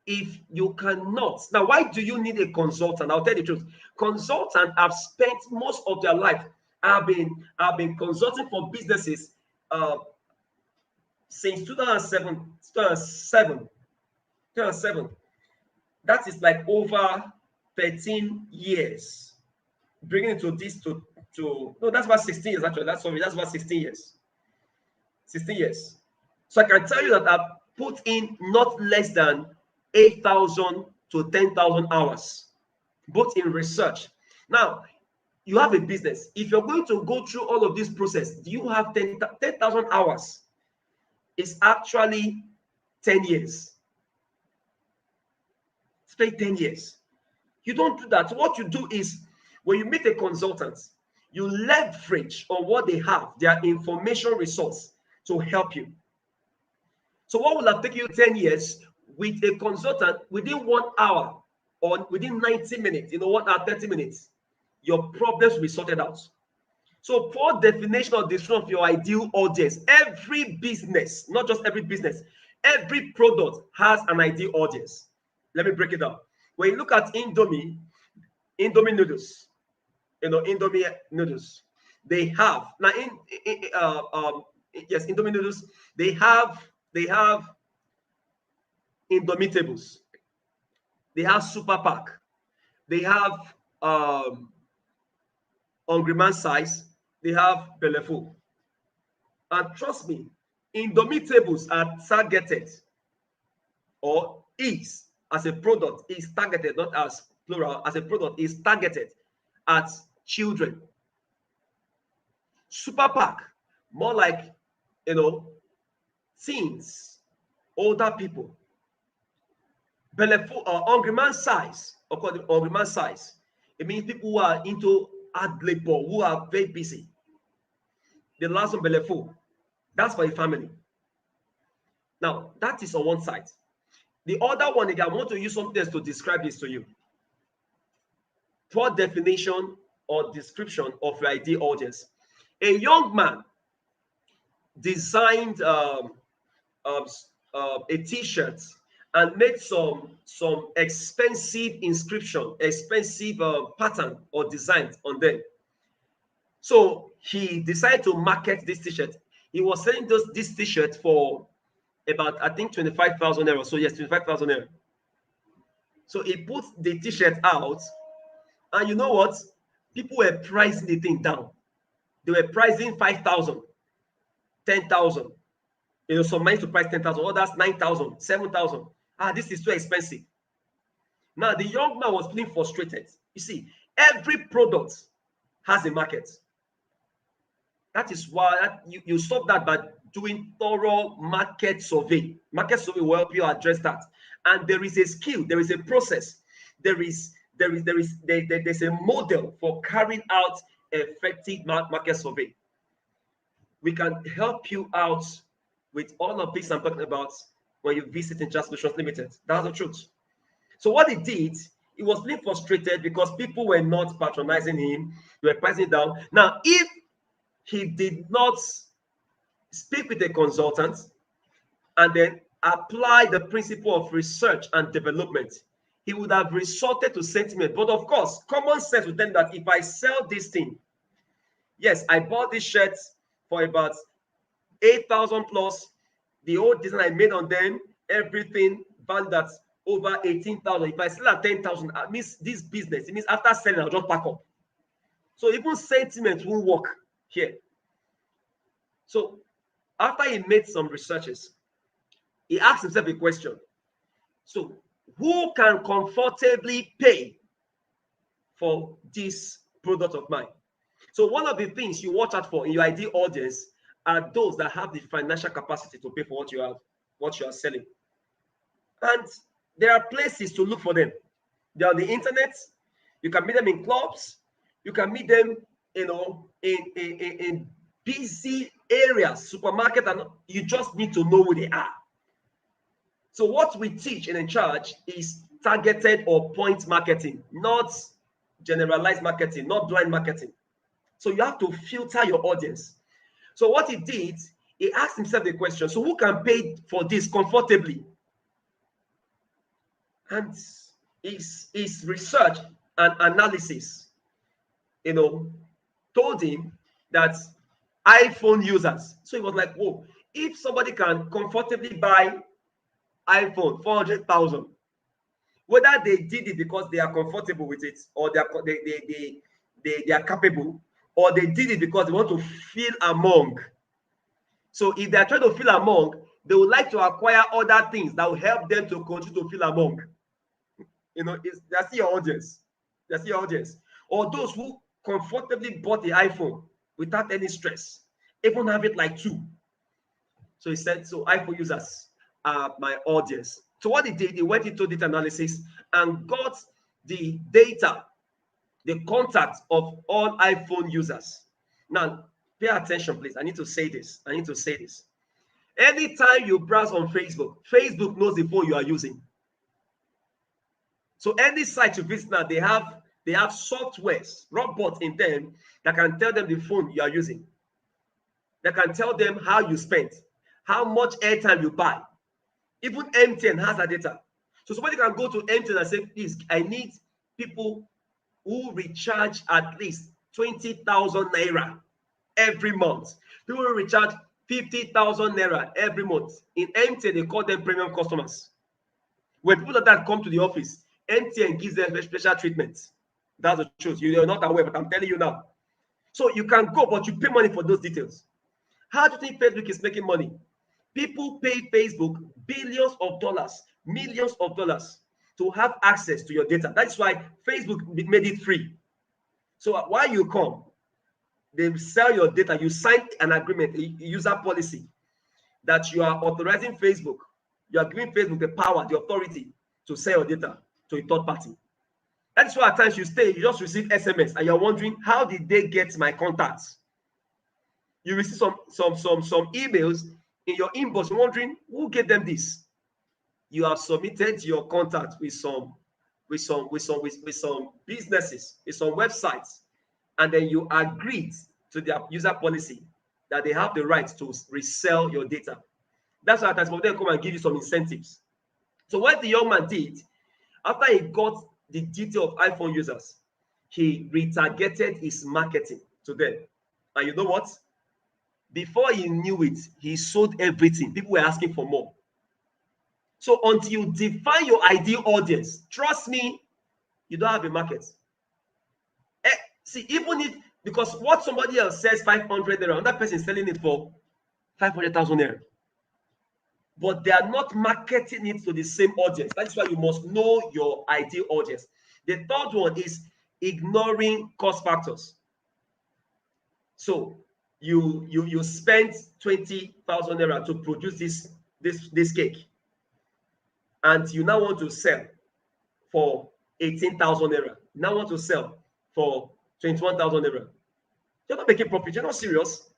if you cannot, now why do you need a consultant? I'll tell you the truth. Consultants have spent most of their life. I've been consulting for businesses since 2007. That is like over 13 years. Bringing it to this to no, that's about 16 years actually. That's about 16 years. 16 years. So I can tell you that I've put in not less than 8,000 to 10,000 hours, both in research. Now, you have a business. If you're going to go through all of this process, do you have 10,000 hours? It's actually 10 years. It's paid 10 years. You don't do that. What you do is, when you meet a consultant, you leverage on what they have, their information resource, to help you. So what will have taken you 10 years, with a consultant, within 1 hour or within 90 minutes, 1 hour, 30 minutes, your problems will be sorted out. So poor definition or description of your ideal audience. Every business, not just every business, every product has an ideal audience. Let me break it down. When you look at Indomie noodles, Indomie noodles, they have now yes, Indomie noodles, they have Indomitables, they have Super Pack, they have Hungry Man Size, they have Belleful. And trust me, Indomitables are targeted, or is, as a product, is targeted, not as plural, as a product, is targeted at children. Super Pack, more like, teens, older people. Belleful, Hungry Man Size, according to Hungry Man Size, it means people who are into hard labor, who are very busy. The last one, Belleful, that's for a family. Now, that is on one side. The other one, again, I want to use something else to describe this to you. Poor definition or description of your ideal audience. A young man designed a t-shirt and made some expensive inscription, expensive pattern or design on them. So he decided to market this t-shirt. He was selling this t-shirt for about, I think, 25,000 naira. So yes, 25,000 naira. So he put the t-shirt out, and you know what? People were pricing the thing down. They were pricing 5,000, 10,000. Some managed to price 10,000, others 9,000, 7,000. This is too expensive. Now the young man was feeling frustrated. You see, every product has a market. That is why you stop that by doing thorough market survey. Market survey will help you address that. And there is a skill, there is a process, there's a model for carrying out effective market survey. We can help you out with all of this I'm talking about when you visit Intra Solutions Limited. That's the truth. So what he did, he was being frustrated because people were not patronizing him. They were pricing down. Now, if he did not speak with a consultant and then apply the principle of research and development, he would have resorted to sentiment. But of course, common sense would tell him that if I sell this thing, yes, I bought this shirt for about 8,000 plus. The old design I made on them, everything valued at over 18,000. If I sell at 10,000, it means this business, it means after selling, I'll just pack up. So even sentiment won't work here. So after he made some researches, he asked himself a question. So who can comfortably pay for this product of mine? So one of the things you watch out for in your ideal audience are those that have the financial capacity to pay for what you are selling. And there are places to look for them. They're on the internet. You can meet them in clubs. You can meet them, in busy areas, supermarket, and you just need to know who they are. So what we teach in charge is targeted or point marketing, not generalized marketing, not blind marketing. So you have to filter your audience. So what he did, he asked himself the question, so who can pay for this comfortably? And his research and analysis, told him that iPhone users. So he was like, whoa, if somebody can comfortably buy iPhone 400,000, whether they did it because they are comfortable with it, or they are capable, or they did it because they want to feel among. So if they are trying to feel among, they would like to acquire other things that will help them to continue to feel among. That's your audience. That's your audience. Or those who comfortably bought the iPhone without any stress, even have it like two. So he said, so iPhone users are my audience. So what he did, he went into data analysis and got the data, the contact of all iPhone users. Now, pay attention, please. I need to say this. Anytime you browse on Facebook, Facebook knows the phone you are using. So any site you visit now, they have softwares, robots in them that can tell them the phone you are using. That can tell them how you spent, how much airtime you buy. Even MTN has that data. So somebody can go to MTN and say, please, I need people who recharge at least 20,000 naira every month. People who recharge 50,000 naira every month. In MTN, they call them premium customers. When people like that come to the office, MTN gives them special treatment. That's the truth. You are not aware, but I'm telling you now. So you can go, but you pay money for those details. How do you think Facebook is making money? People pay Facebook billions of dollars, millions of dollars to have access to your data. That's why Facebook made it free. So while you come, they sell your data. You sign an agreement, a user policy, that you are authorizing Facebook. You are giving Facebook the power, the authority to sell your data to a third party. That's why at times you just receive SMS and you're wondering, how did they get my contacts? You receive some emails in your inbox, wondering who gave them this. You have submitted your contact with some businesses, with some websites, and then you agreed to their user policy that they have the right to resell your data. That's why at times they come and give you some incentives. So what the young man did, after he got the detail of iPhone users, he retargeted his marketing to them. And you know what? Before he knew it, he sold everything. People were asking for more. So until you define your ideal audience, trust me, you don't have a market. See, even if, because what somebody else says 500 naira, another person is selling it for 500,000 naira. But they are not marketing it to the same audience. That's why you must know your ideal audience. The third one is ignoring cost factors. So you spend 20,000 naira to produce this cake, and you now want to sell for 18,000 naira. You now want to sell for 21,000 naira. You're not making profit. You're not serious.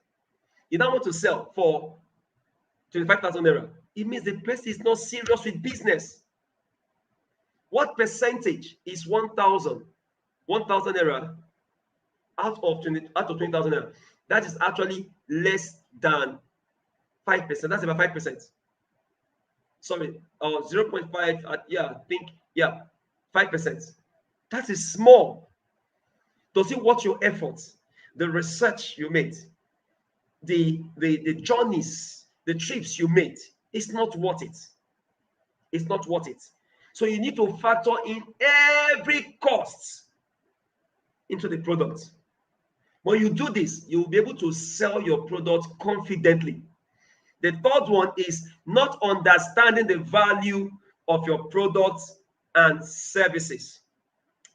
You now want to sell for 25,000 naira. It means the person is not serious with business. What percentage is 1,000 naira out of 20,000 naira? That is actually less than 5%. That's about 5%. Sorry, 0.5. Yeah, I think, yeah. 5%. That is small. Does it worth your efforts, the research you made, the journeys, the trips you made? It's not worth it. It's not worth it. So you need to factor in every cost into the product. When you do this, you will be able to sell your product confidently. The third one is not understanding the value of your products and services.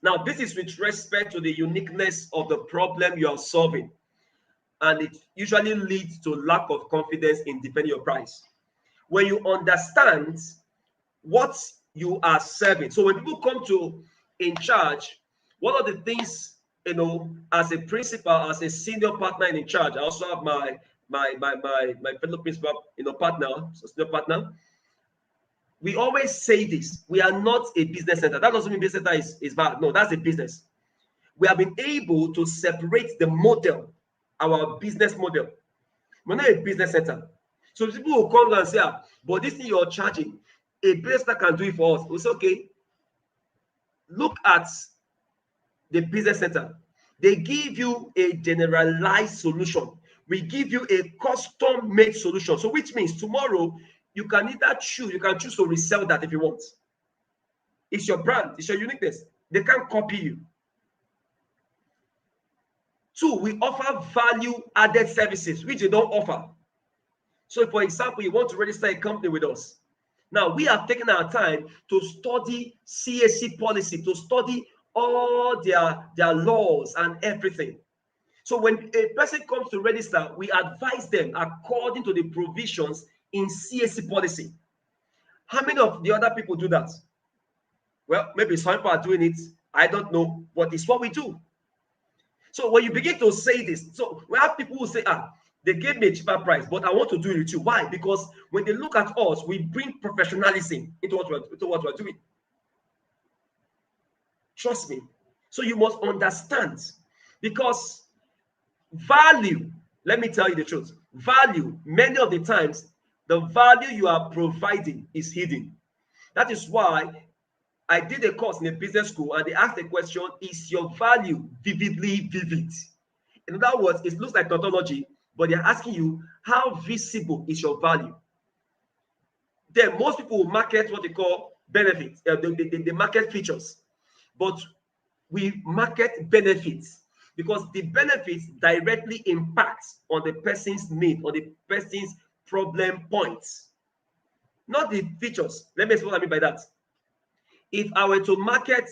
Now, this is with respect to the uniqueness of the problem you are solving, and it usually leads to lack of confidence in defending your price. When you understand what you are serving, so when people come to in charge, one of the things, as a principal, as a senior partner in charge, I also have my fellow principal, partner, so senior partner. We always say this: we are not a business center. That doesn't mean business center is bad. No, that's a business. We have been able to separate the model, our business model. We're not a business center. So people will come and say, but this thing you're charging, a business center can do it for us. We say, okay, look at the business center. They give you a generalized solution. We give you a custom-made solution. So which means tomorrow you can choose to resell that if you want. It's your brand, it's your uniqueness. They can't copy you. 2, we offer value-added services, which they don't offer. So for example, you want to register a company with us. Now, we have taken our time to study CAC policy, to study all their laws and everything. So when a person comes to register, we advise them according to the provisions in CAC policy. How many of the other people do that? Well, maybe some people are doing it. I don't know, but it's what we do. So when you begin to say this, so we have people who say, they gave me a cheaper price, but I want to do it with you. Why? Because when they look at us, we bring professionalism into what we're doing. Trust me. So you must understand, because value, let me tell you the truth, value, many of the times, the value you are providing is hidden. That is why I did a course in a business school, and they asked the question, is your value vividly vivid? In other words, it looks like tautology, but they're asking you, how visible is your value? Then most people will market what they call benefits. They market features, but we market benefits, because the benefits directly impact on the person's need, on the person's problem points, not the features. Let me explain what I mean by that. If I were to market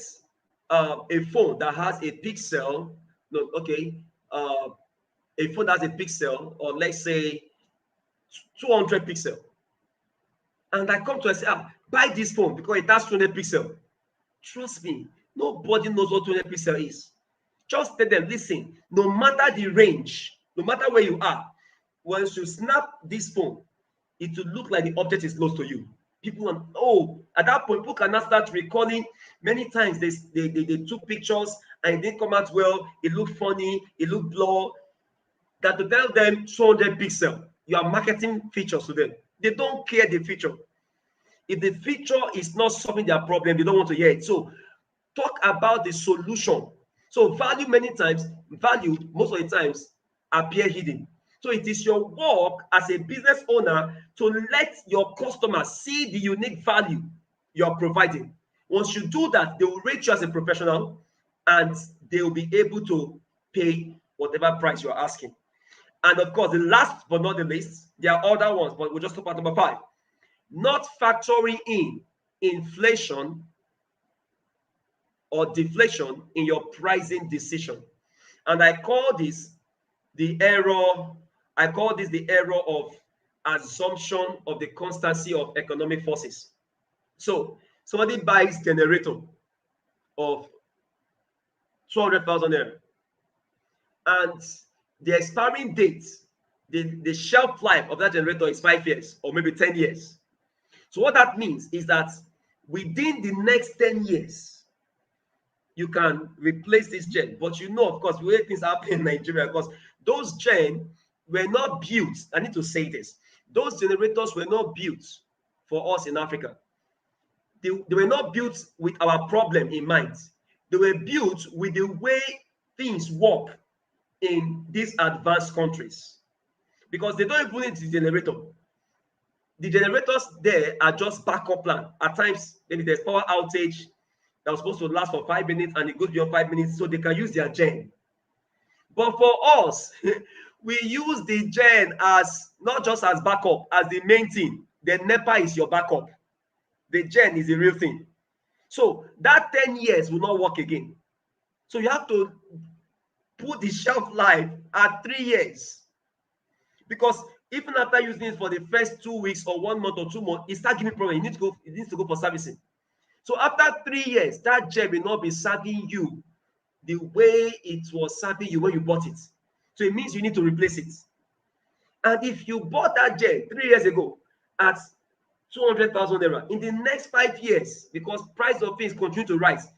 a phone that has a pixel, a phone that has a pixel, or let's say 200 pixel, and I come to and say, buy this phone because it has 200 pixel. Trust me, nobody knows what 200 pixel is. Just tell them, listen, no matter the range, no matter where you are, once you snap this phone, it will look like the object is close to you. People, at that point, people cannot start recalling many times they took pictures and it didn't come out well, it looked funny, it looked blurred. That to tell them 200 pixel, you are marketing features to them. They don't care the feature. If the feature is not solving their problem, they don't want to hear it. So talk about the solution. So value, most of the times appear hidden. So it is your work as a business owner to let your customers see the unique value you're providing. Once you do that, they will rate you as a professional, and they will be able to pay whatever price you're asking. And of course, the last but not the least, there are other ones, but we'll just talk about number 5. Not factoring in inflation or deflation in your pricing decision. And I call this the error of assumption of the constancy of economic forces. So somebody buys generator of 200,000 naira, and the expiring date, the shelf life of that generator is 5 years or maybe 10 years. So what that means is that within the next 10 years, you can replace this gen. But of course, the way things happen in Nigeria, because those gen were not built. I need to say this. Those generators were not built for us in Africa. they were not built with our problem in mind. They were built with the way things work in these advanced countries, because they don't even need the generator. The generators there are just backup plan. At times, maybe there's power outage that was supposed to last for 5 minutes and it goes beyond 5 minutes, so they can use their gen. But for us, we use the gen as not just as backup, as the main thing. The NEPA is your backup. The gen is the real thing. So that 10 years will not work again. So you have to put the shelf life at 3 years. Because even after using it for the first 2 weeks or 1 month or 2 months, it starts giving problem. It needs to go for servicing. So after 3 years, that gen will not be serving you the way it was serving you when you bought it. So it means you need to replace it. And if you bought that gen 3 years ago at 200,000 naira, in the next 5 years, because price of things continue to rise,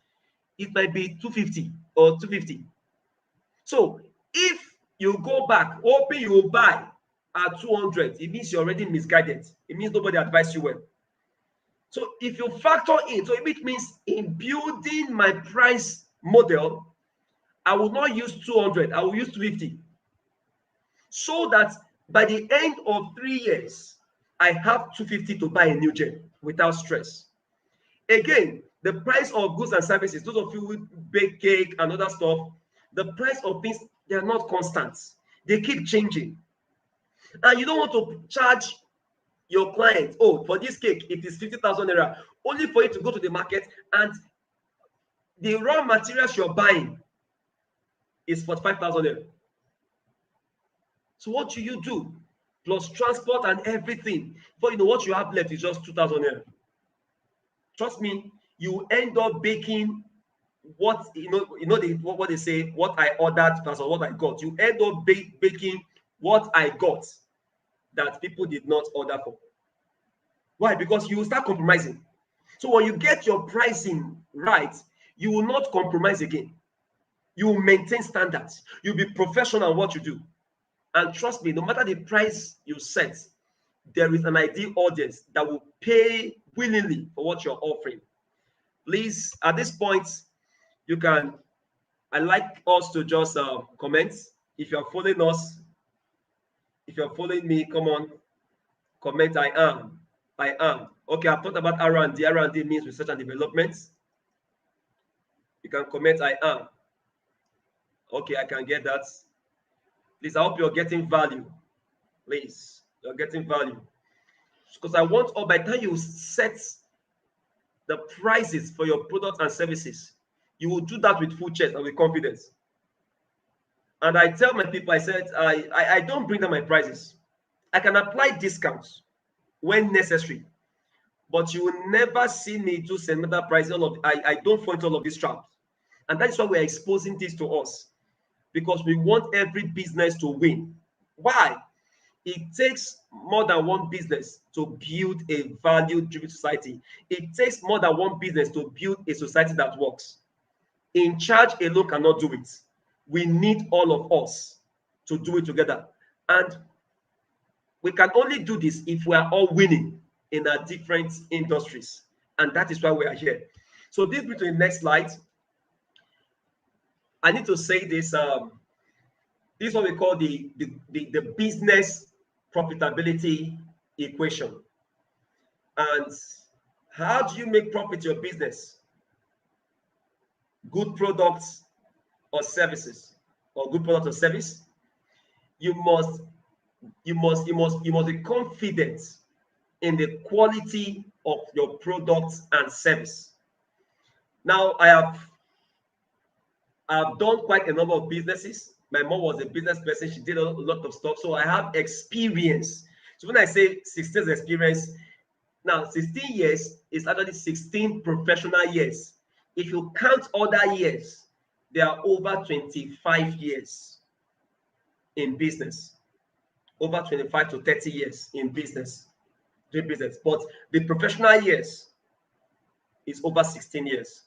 it might be 250 or 250. So if you go back, hoping you will buy at 200, it means you're already misguided. It means nobody advised you well. So if you factor in, so it means in building my price model, I will not use 200, I will use 250. So that by the end of 3 years, I have 250 to buy a new gen without stress. Again, the price of goods and services, those of you who bake cake and other stuff, the price of things, they are not constant. They keep changing. And you don't want to charge your client, oh, for this cake, it is 50,000 naira, only for you to go to the market and the raw materials you're buying is 45,000 naira. So what do you do? Plus transport and everything. But you know what you have left is just 2,000 naira. Trust me, you end up baking what what they say, what I ordered versus what I got. You end up baking what I got that people did not order for. Why? Because you will start compromising. So when you get your pricing right, you will not compromise again. You will maintain standards. You'll be professional in what you do. And trust me, no matter the price you set, there is an ideal audience that will pay willingly for what you're offering. Please, at this point, you can, I like us to just comment. If you're following us, if you're following me, come on, comment, I am. Okay, I've talked about R&D. R&D means research and development. You can comment, I am. Okay, I can get that. Please, I hope you're getting value. Please, you're getting value. Because I want, or by the time you set the prices for your products and services, you will do that with full chest and with confidence. And I tell my people, I said, I don't bring down my prices. I can apply discounts when necessary, but you will never see me do sentimental pricing. I don't fall into all of these traps. And that is why we're exposing this to us, because we want every business to win. Why? It takes more than one business to build a value-driven society. It takes more than one business to build a society that works. In charge alone cannot do it. We need all of us to do it together. And we can only do this if we are all winning in our different industries. And that is why we are here. So this brings to the next slide. I need to say this. This is what we call the business profitability equation. And how do you make profit your business? Good products or services, or good product or service. You must be confident in the quality of your products and service. Now, I've done quite a number of businesses. My mom was a business person. She did a lot of stuff. So I have experience. So when I say 16 years experience, now 16 years is actually 16 professional years. If you count other years, there are over 25 years in business. Over 25 to 30 years in business, doing business. But the professional years is over 16 years.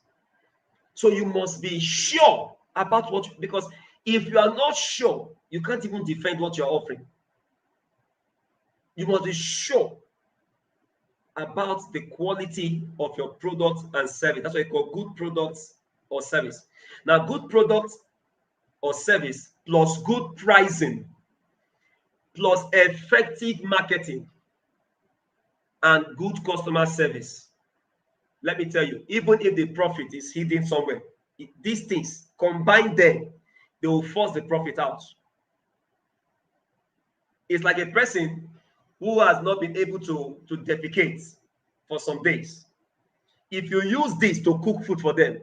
So you must be sure about what, because if you are not sure, you can't even defend what you're offering. You must be sure about the quality of your product and service. That's what you call good products or service. Now, good product or service plus good pricing plus effective marketing and good customer service. Let me tell you, even if the profit is hidden somewhere, these things, combine them, they will force the profit out. It's like a person who has not been able to defecate for some days. If you use this to cook food for them,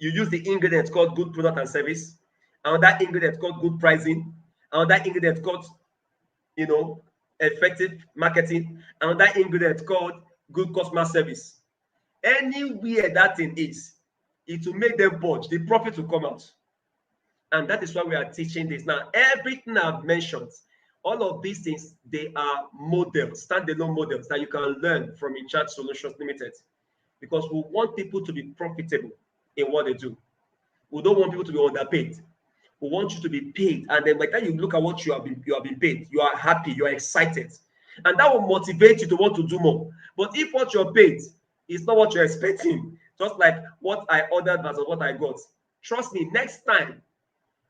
you use the ingredient called good product and service, and that ingredient called good pricing, and that ingredient called, effective marketing, and that ingredient called good customer service. Anywhere that thing is, it will make them budge. The profit will come out. And that is why we are teaching this. Now, everything I've mentioned, all of these things, they are models, standalone models that you can learn from InCharge Solutions Limited. Because we want people to be profitable in what they do. We don't want people to be underpaid. We want you to be paid. And then by the time you look at what you have been paid, you are happy, you are excited. And that will motivate you to want to do more. But if what you're paid is not what you're expecting, just like what I ordered versus what I got, trust me, next time,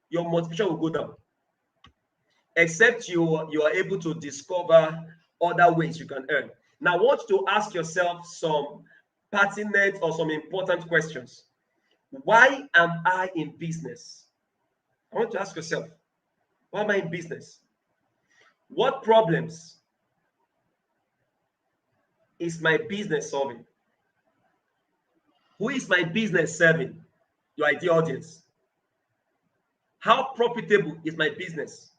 your motivation will go down. Except you are able to discover other ways you can earn. Now, I want you to ask yourself some pertinent or some important questions. Why am I in business? I want to ask yourself, why am I in business? What problems is my business solving? Who is my business serving? Your ideal audience. How profitable is my business?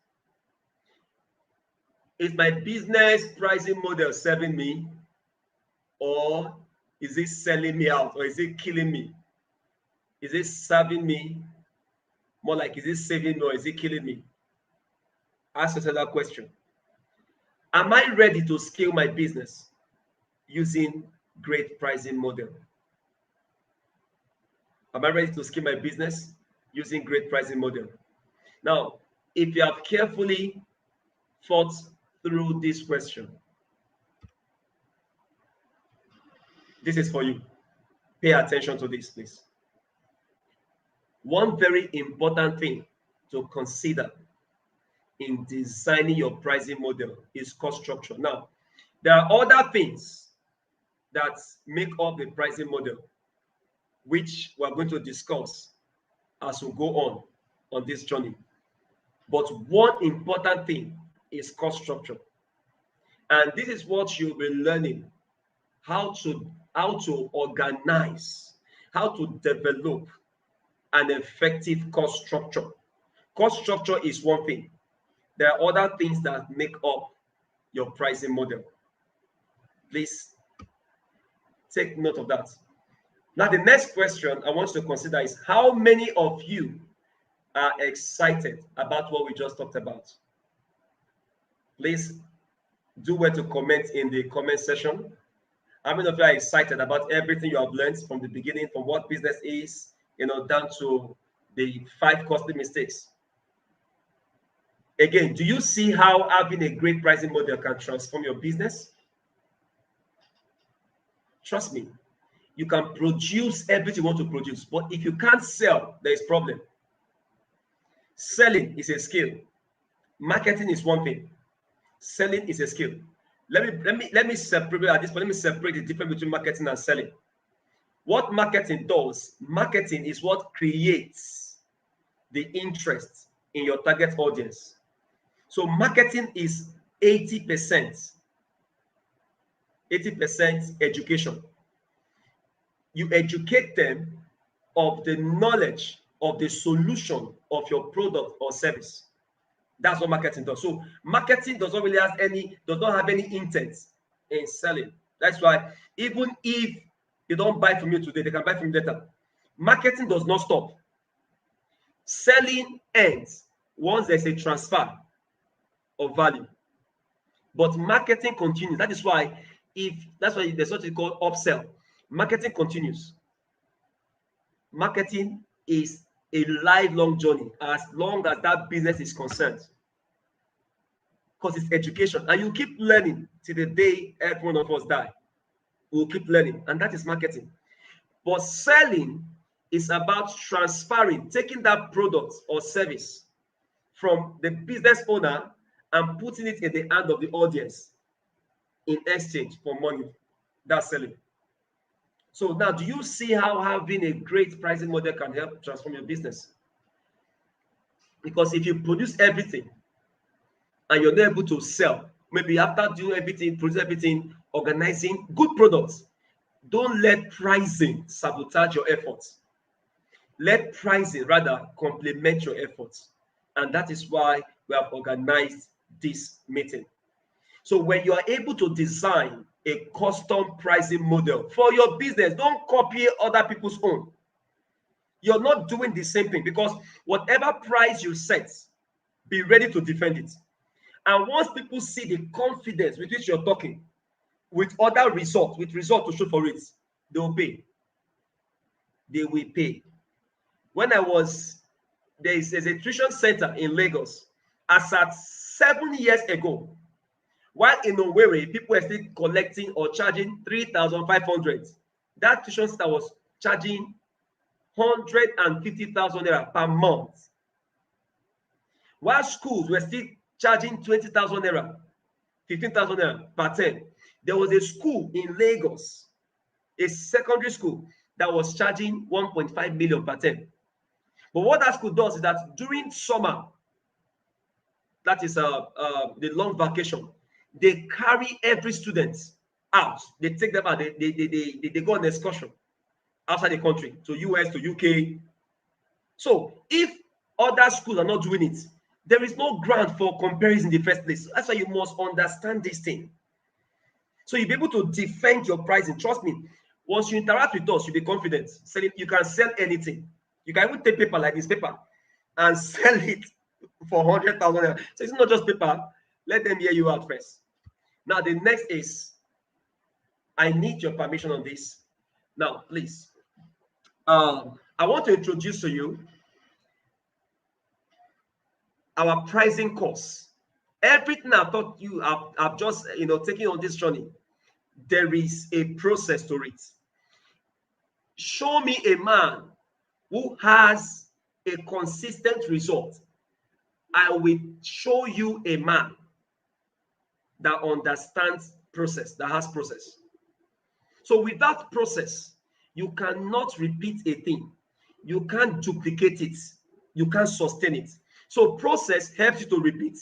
Is my business pricing model serving me, or is it selling me out, or is it killing me? Is it serving me? More like, is it saving me, or is it killing me? Ask yourself that question. Am I ready to scale my business using great pricing model? Am I ready to scale my business using great pricing model? Now, if you have carefully thought through this question, this is for you. Pay attention to this, please. One very important thing to consider in designing your pricing model is cost structure. Now, there are other things that make up the pricing model, which we're going to discuss as we go on this journey. But one important thing is cost structure. And this is what you'll be learning, how to organize, how to develop an effective cost structure. Cost structure is one thing. There are other things that make up your pricing model. Please take note of that. Now, the next question I want you to consider is, how many of you are excited about what we just talked about? Please do well to comment in the comment section. How many of you are excited about everything you have learned from the beginning, from what business is, down to the 5 costly mistakes? Again, do you see how having a great pricing model can transform your business? Trust me, you can produce everything you want to produce, but if you can't sell, there is a problem. Selling is a skill. Marketing is one thing. Selling is a skill. Let me separate at this point. Let me separate the difference between marketing and selling. What marketing does, marketing is what creates the interest in your target audience. So marketing is 80% education. You educate them of the knowledge of the solution of your product or service. That's what marketing does. So marketing does not have any intent in selling. That's why even if they don't buy from you today, they can buy from you later. Marketing does not stop. Selling ends once there's a transfer of value. But marketing continues. That's why there's what we call upsell. Marketing continues. Marketing is a lifelong journey as long as that business is concerned, because it's education, and you keep learning till the day every one of us die. We'll keep learning, and that is marketing. But selling is about transferring, taking that product or service from the business owner and putting it in the hand of the audience in exchange for money. That's selling. So now, do you see how having a great pricing model can help transform your business? Because if you produce everything and you're not able to sell, maybe after doing everything, produce everything, organizing good products, don't let pricing sabotage your efforts. Let pricing rather complement your efforts. And that is why we have organized this meeting. So when you are able to design a custom pricing model for your business, don't copy other people's own. You're not doing the same thing, because whatever price you set, be ready to defend it. And once people see the confidence with which you're talking, with other results, with results to show for it, they will pay. They will pay. When there's a tuition center in Lagos, as at 7 years ago, while in Owerri, people were still collecting or charging 3,500. That tuition center was charging 150,000 naira per month. While schools were still charging 20,000 naira, 15,000 naira per term, there was a school in Lagos, a secondary school, that was charging 1.5 million per term. But what that school does is that during summer, that is the long vacation, they carry every student out. They take them out. They go on an excursion outside the country, to US, to UK. So if other schools are not doing it, there is no ground for comparison in the first place. That's why you must understand this thing. So you'll be able to defend your pricing. Trust me, once you interact with us, you'll be confident. You can sell anything. You can even take paper like this paper and sell it for 100,000. So it's not just paper. Let them hear you out first. Now, the next is, I need your permission on this. Now, please. I want to introduce to you our pricing course. Everything I thought you have just taken on this journey, there is a process to it. Show me a man who has a consistent result. I will show you a man that understands process, that has process. So without process, you cannot repeat a thing. You can't duplicate it. You can't sustain it. So process helps you to repeat.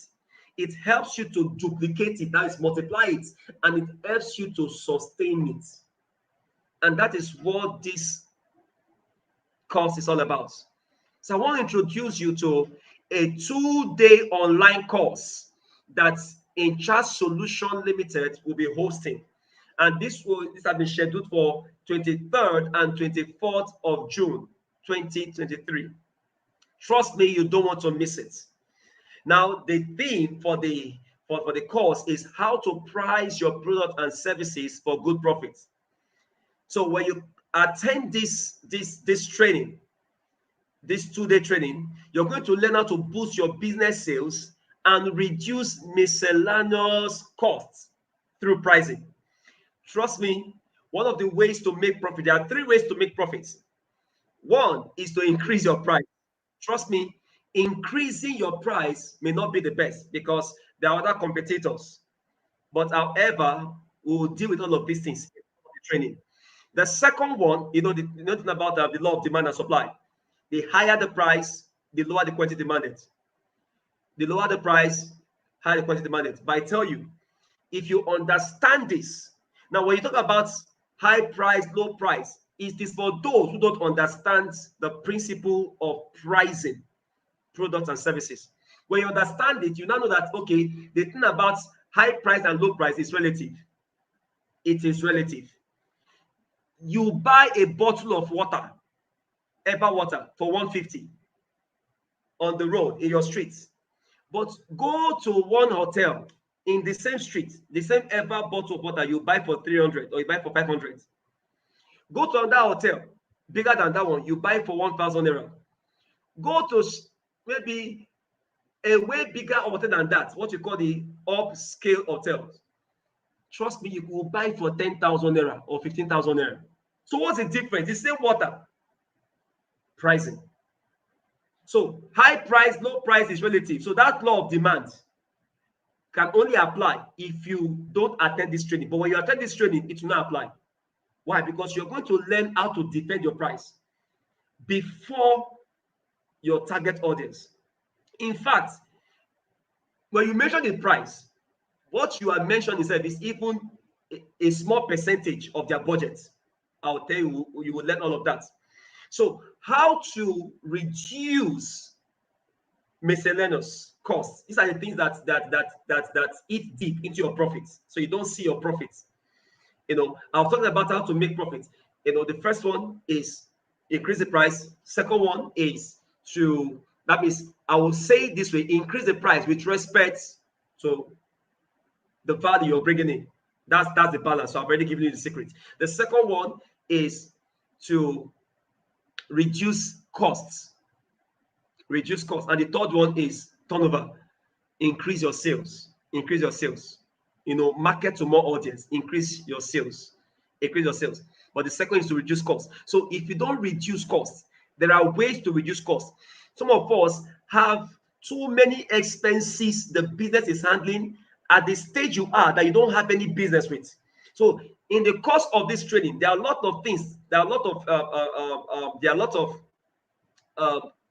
It helps you to duplicate it, that is multiply it, and it helps you to sustain it. And that is what this course is all about. So I want to introduce you to a 2-day online course that In Charge Solution Limited will be hosting. And this has been scheduled for 23rd and 24th of June, 2023. Trust me, you don't want to miss it. Now, the theme for the course is how to price your product and services for good profits. So when you attend this training, this 2-day training, you're going to learn how to boost your business sales and reduce miscellaneous costs through pricing. Trust me, one of the ways to make profit, there are 3 ways to make profits. One is to increase your price. Trust me, increasing your price may not be the best because there are other competitors. But however, we will deal with all of these things in the training. The second one, nothing about the law of demand and supply. The higher the price, the lower the quantity demanded. The lower the price, higher the quantity demanded. But I tell you, if you understand this, now when you talk about high price, low price, it is for those who don't understand the principle of pricing products and services. When you understand it, you now know that, okay, the thing about high price and low price is relative. It is relative. You buy a bottle of water, Eva water, for 150 on the road in your street. But go to one hotel in the same street, the same Eva bottle of water you buy for 300 or you buy for 500. Go to another hotel, bigger than that one, you buy for 1,000 naira. Go to maybe a way bigger hotel than that, what you call the upscale hotels. trust me, you will buy for 10,000 naira or 15,000 naira. So what's the difference? The same water. Pricing. So high price, low price is relative. So that law of demand can only apply if you don't attend this training. But when you attend this training, it will not apply. Why? Because you're going to learn how to defend your price before your target audience. In fact, when you mention the price, what you are mentioning is even a small percentage of their budget. I'll tell you, you will learn all of that. So how to reduce miscellaneous costs. These are the things that eat deep into your profits, so you don't see your profits. I'm talking about how to make profits. The first one is increase the price. Second one is that means, I will say it this way: increase the price with respect to the value you're bringing in. That's the balance. So I've already given you the secret. The second one is to reduce costs. Reduce costs. And the third one is turnover. Increase your sales. Increase your sales. Market to more audience. Increase your sales. Increase your sales. But the second is to reduce costs. So if you don't reduce costs, there are ways to reduce costs. Some of us have too many expenses the business is handling at the stage you are that you don't have any business with. So in the course of this training, there are a lot of things. There are a lot of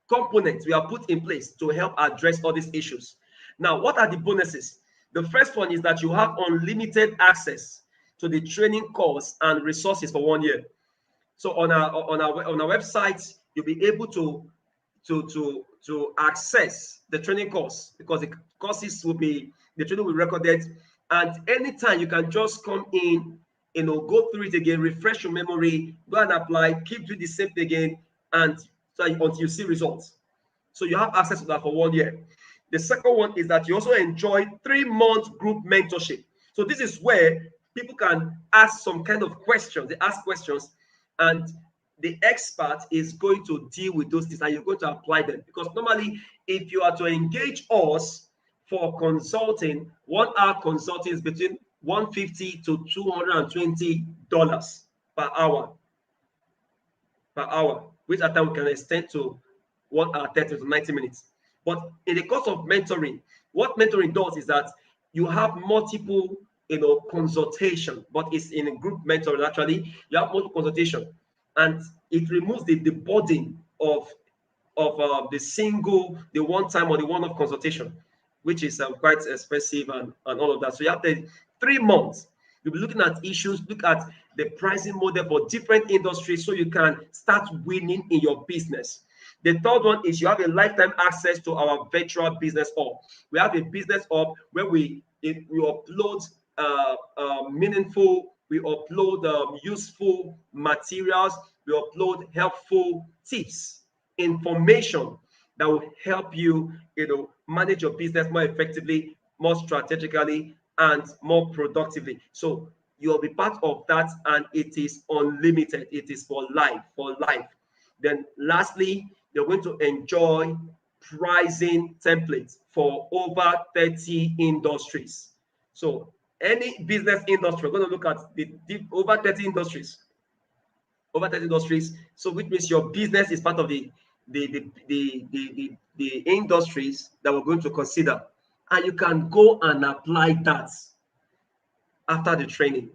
components we have put in place to help address all these issues. Now, what are the bonuses? The first one is that you have unlimited access to the training course and resources for 1 year. So on our website, you'll be able to access the training course, because the training will be recorded, and anytime you can just come in, go through it again, refresh your memory, go and apply, keep doing the same thing again, and so until you see results. So you have access to that for 1 year. The second one is that you also enjoy 3-month group mentorship. So this is where people can ask some kind of questions. They ask questions, and the expert is going to deal with those things, and you're going to apply them. Because normally, if you are to engage us for consulting, 1 hour consulting is between $150 to $220 per hour. Which at time we can extend to 1 hour 30 to 90 minutes. But in the course of mentoring, what mentoring does is that you have multiple consultation, but it's in a group mentoring. Actually, you have multiple consultation, and it removes the burden of the one-time or the one-off consultation, which is quite expensive and all of that. So you have the 3 months. You'll be looking at issues, look at the pricing model for different industries, so you can start winning in your business. The third one is you have a lifetime access to our virtual business hub. We have a business hub where we upload meaningful, we upload useful materials, we upload helpful tips, information that will help you, manage your business more effectively, more strategically, and more productively. So you'll be part of that, and it is unlimited. It is for life, Then lastly, you're going to enjoy pricing templates for over 30 industries. So any business industry, we're going to look at the over 30 industries. So which means your business is part of the industries that we're going to consider, and you can go and apply that after the training.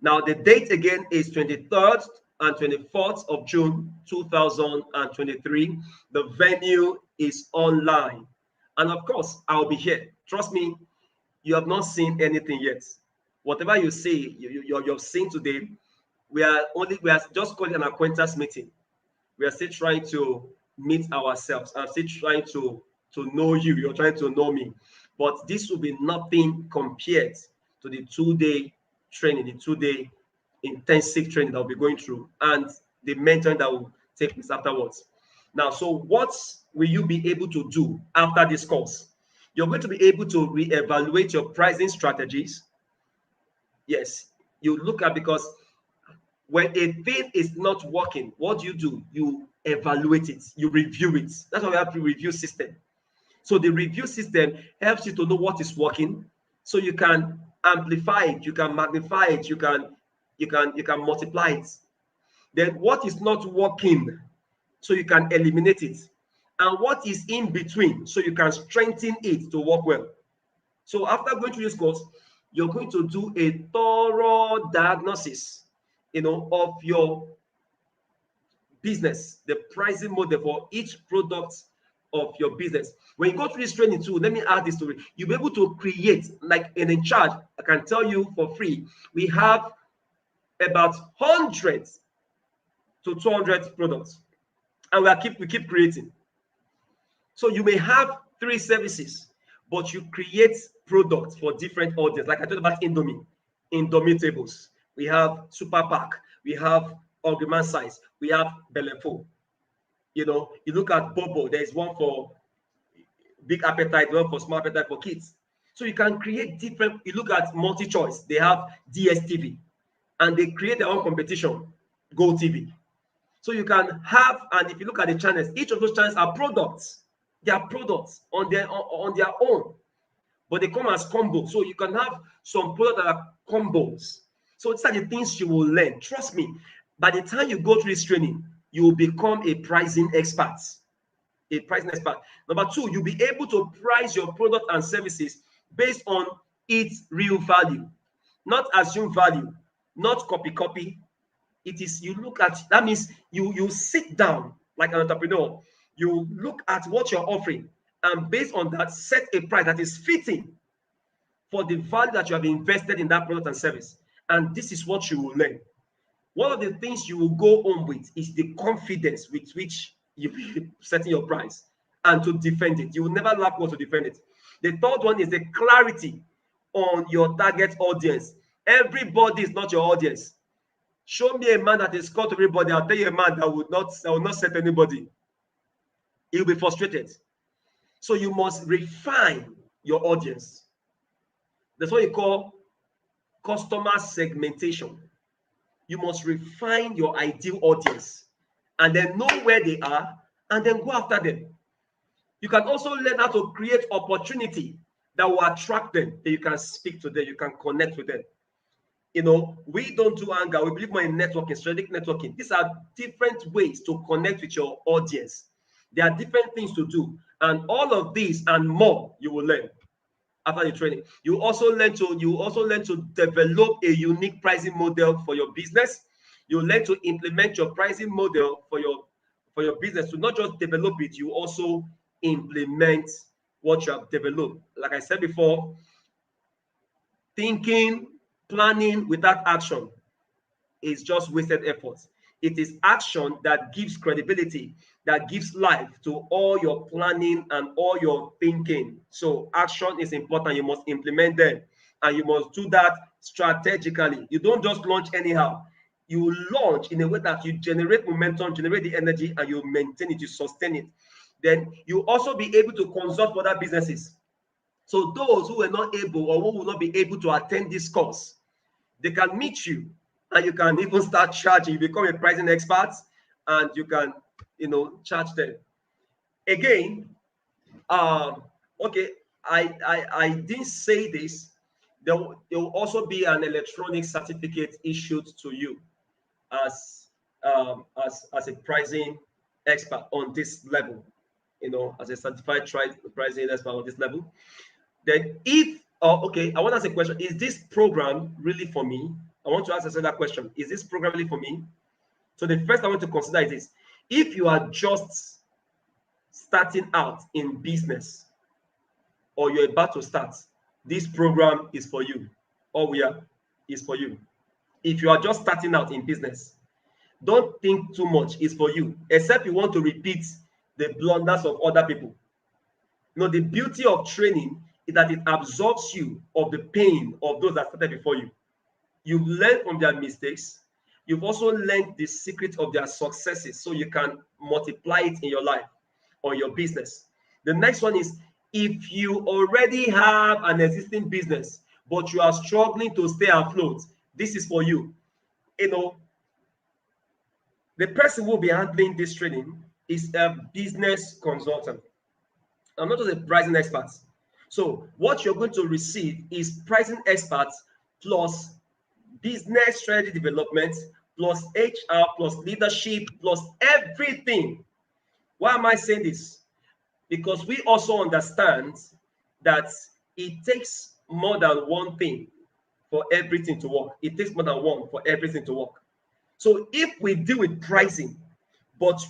Now the date again is 23rd and 24th of June 2023. The venue is online, and of course I'll be here. Trust me, you have not seen anything yet. Whatever you see, you've seen today, we are just calling an acquaintance meeting. We are still trying to meet ourselves. I'm still trying to know you. You're trying to know me. But this will be nothing compared to the 2-day training, the 2-day intensive training that we'll be going through, and the mentoring that will take place afterwards. Now, so what will you be able to do after this course? You're going to be able to reevaluate your pricing strategies. Yes, you look at, because when a thing is not working, what do? You evaluate it, you review it. That's why we have the review system. So the review system helps you to know what is working, so you can amplify it, you can magnify it, you can multiply it. Then what is not working, so you can eliminate it, and what is in between, so you can strengthen it to work well. So after going through this course, you're going to do a thorough diagnosis, of your business, the pricing model for each product of your business. When you go through this training too, let me add this to it. You'll be able to create, like in charge, I can tell you for free, we have about 100 to 200 products, and we keep creating. So you may have 3 services, but you create products for different audience. Like I talked about Indomie tables. We have Super Pack. We have Ogriman size. We have Belefo. You look at Bobo. There's one for big appetite, one for small appetite for kids. So you can create different. You look at multi-choice. They have DSTV, and they create their own competition, Go TV. So you can have, and if you look at the channels, each of those channels are products. They are products on their own, but they come as combos. So you can have some products that are combos. So these are the things you will learn. Trust me, by the time you go through this training, you will become a pricing expert. A pricing expert. Number 2, you'll be able to price your product and services based on its real value, not assume value, not copy. It is, you look at, that means you sit down like an entrepreneur, you look at what you're offering, and based on that, set a price that is fitting for the value that you have invested in that product and service. And this is what you will learn. One of the things you will go home with is the confidence with which you setting your price and to defend it. You will never lack what to defend it. The third one is the clarity on your target audience. Everybody is not your audience. Show me a man that is called to everybody. I'll tell you a man that will not set anybody. He'll be frustrated. So you must refine your audience. That's what you call customer segmentation. You must refine your ideal audience and then know where they are and then go after them. You can also learn how to create opportunity that will attract them, that you can speak to them, you can connect with them. We don't do anger. We believe more in networking, strategic networking. These are different ways to connect with your audience. There are different things to do. And all of these and more you will learn after the training. You also learn to develop a unique pricing model for your business. You learn to implement your pricing model for your business. To not just develop it, you also implement what you have developed. Like I said before, thinking, planning without action is just wasted effort. It is action that gives credibility, that gives life to all your planning and all your thinking. So action is important. You must implement them, and you must do that strategically. You don't just launch anyhow. You launch in a way that you generate momentum, generate the energy, and you maintain it, you sustain it. Then you also be able to consult for other businesses. So those who were not able or who will not be able to attend this course, they can meet you, and you can even start charging. You become a pricing expert, and you can, charge them. Again, okay, I didn't say this. There will also be an electronic certificate issued to you as a pricing expert on this level. As a certified pricing expert on this level. Then if okay, I want to ask a question. Is this program really for me? I want to ask another question. Is this program really for me? So the first I want to consider is this. If you are just starting out in business, or you're about to start, this program is for you. Is for you. If you are just starting out in business, don't think too much. It's for you, except you want to repeat the blunders of other people. The beauty of training is that it absorbs you of the pain of those that started before you. You've learned from their mistakes. You've also learned the secret of their successes, so you can multiply it in your life or your business. The next one is, if you already have an existing business, but you are struggling to stay afloat, this is for you. The person who will be handling this training is a business consultant. I'm not just a pricing expert. So what you're going to receive is pricing experts plus business strategy development plus HR plus leadership plus everything. Why am I saying this? Because we also understand that it takes more than one thing for everything to work. It takes more than one for everything to work. So if we deal with pricing, but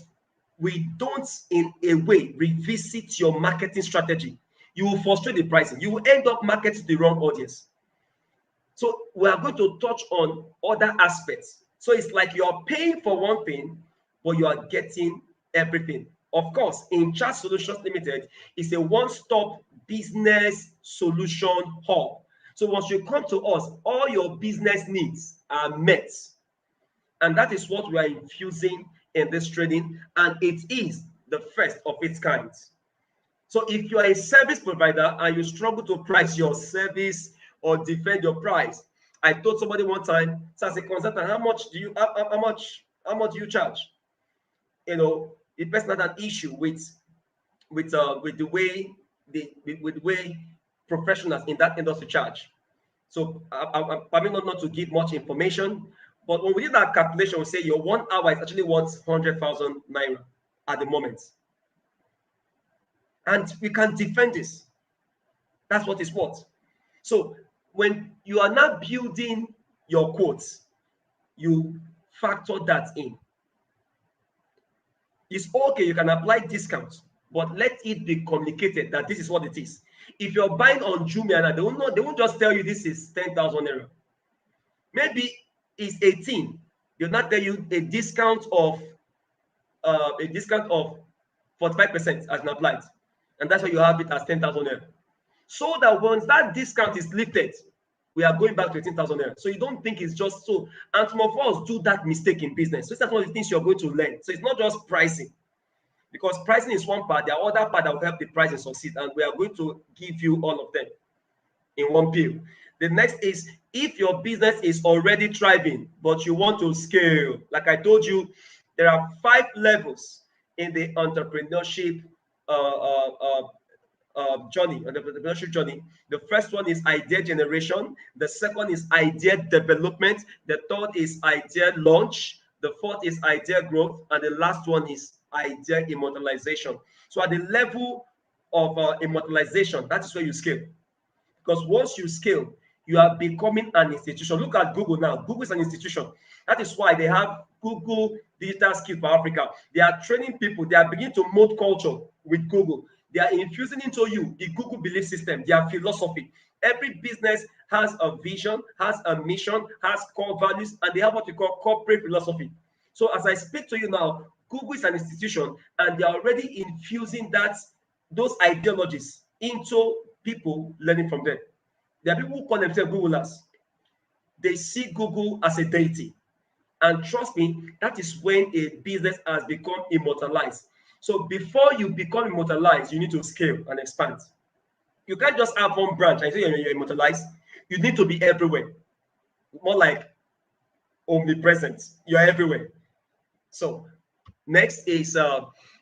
we don't in a way revisit your marketing strategy, you will frustrate the pricing. You will end up marketing the wrong audience. So we are going to touch on other aspects. So it's like you are paying for one thing, but you are getting everything. Of course, in Chat Solutions Limited, it's a one-stop business solution hub. So once you come to us, all your business needs are met. And that is what we are infusing in this training. And it is the first of its kind. So if you are a service provider and you struggle to price your service or defend your price, I told somebody one time, so as a consultant, how much do you charge? You know, the person had an issue with the way the way professionals in that industry charge. So I'm probably not to give much information, but when we did that calculation, we say your 1 hour is actually worth 100,000 naira at the moment. And we can defend this. That's what it's worth. So when you are now building your quotes, you factor that in. It's okay, you can apply discounts, but let it be communicated that this is what it is. If you're buying on Jumia, they won't just tell you this is 10,000 naira. Maybe it's 18. They'll not tell you a discount of 45% has been applied. And that's why you have it as 10,000 naira. So that once that discount is lifted, we are going back to 18,000 naira. So you don't think it's just so. And some of us do that mistake in business. So that's one of the things you're going to learn. So it's not just pricing, because pricing is one part. There are other parts that will help the pricing succeed, and we are going to give you all of them in one pill. The next is, if your business is already thriving, but you want to scale. Like I told you, there are 5 levels in the entrepreneurship journey, the entrepreneurship journey. The first one is idea generation. The second is idea development. The third is idea launch. The fourth is idea growth. And the last one is idea immortalization. So at the level of immortalization, that is where you scale. Because once you scale, you are becoming an institution. Look at Google now. Google is an institution. That is why they have Google Digital Skills for Africa. They are training people. They are beginning to mold culture with Google. They are infusing into you the Google belief system, their philosophy. Every business has a vision, has a mission, has core values, and they have what we call corporate philosophy. So as I speak to you now, Google is an institution, and they are already infusing those ideologies into people learning from them. There are people who call themselves Googlers. They see Google as a deity. And trust me, that is when a business has become immortalized. So before you become immortalized, you need to scale and expand. You can't just have one branch and say you're immortalized. You need to be everywhere. More like omnipresent. You're everywhere. So next is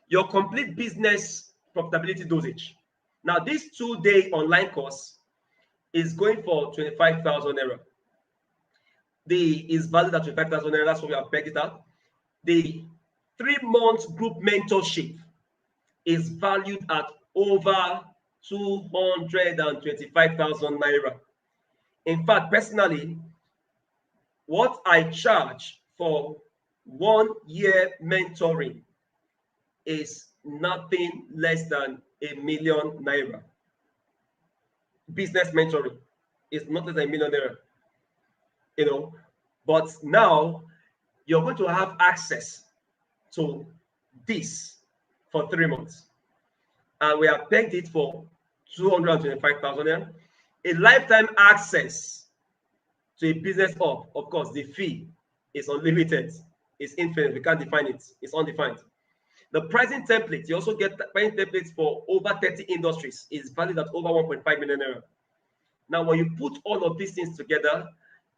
your complete business profitability dosage. Now, this 2-day online course is going for 25,000 naira. Is valued at 25,000 naira. That's what we have pegged it at. The 3-month group mentorship is valued at over 225,000 naira. In fact, personally, what I charge for 1 year mentoring is nothing less than 1 million naira. Business mentoring is not less than 1 million naira. You know, but now you're going to have access to this for 3 months. And we have pegged it for 225,000 naira. A lifetime access to a business hub. Of course, the fee is unlimited. It's infinite. We can't define it. It's undefined. The pricing template, you also get pricing templates for over 30 industries. Is valued at over 1.5 million naira. Now, when you put all of these things together,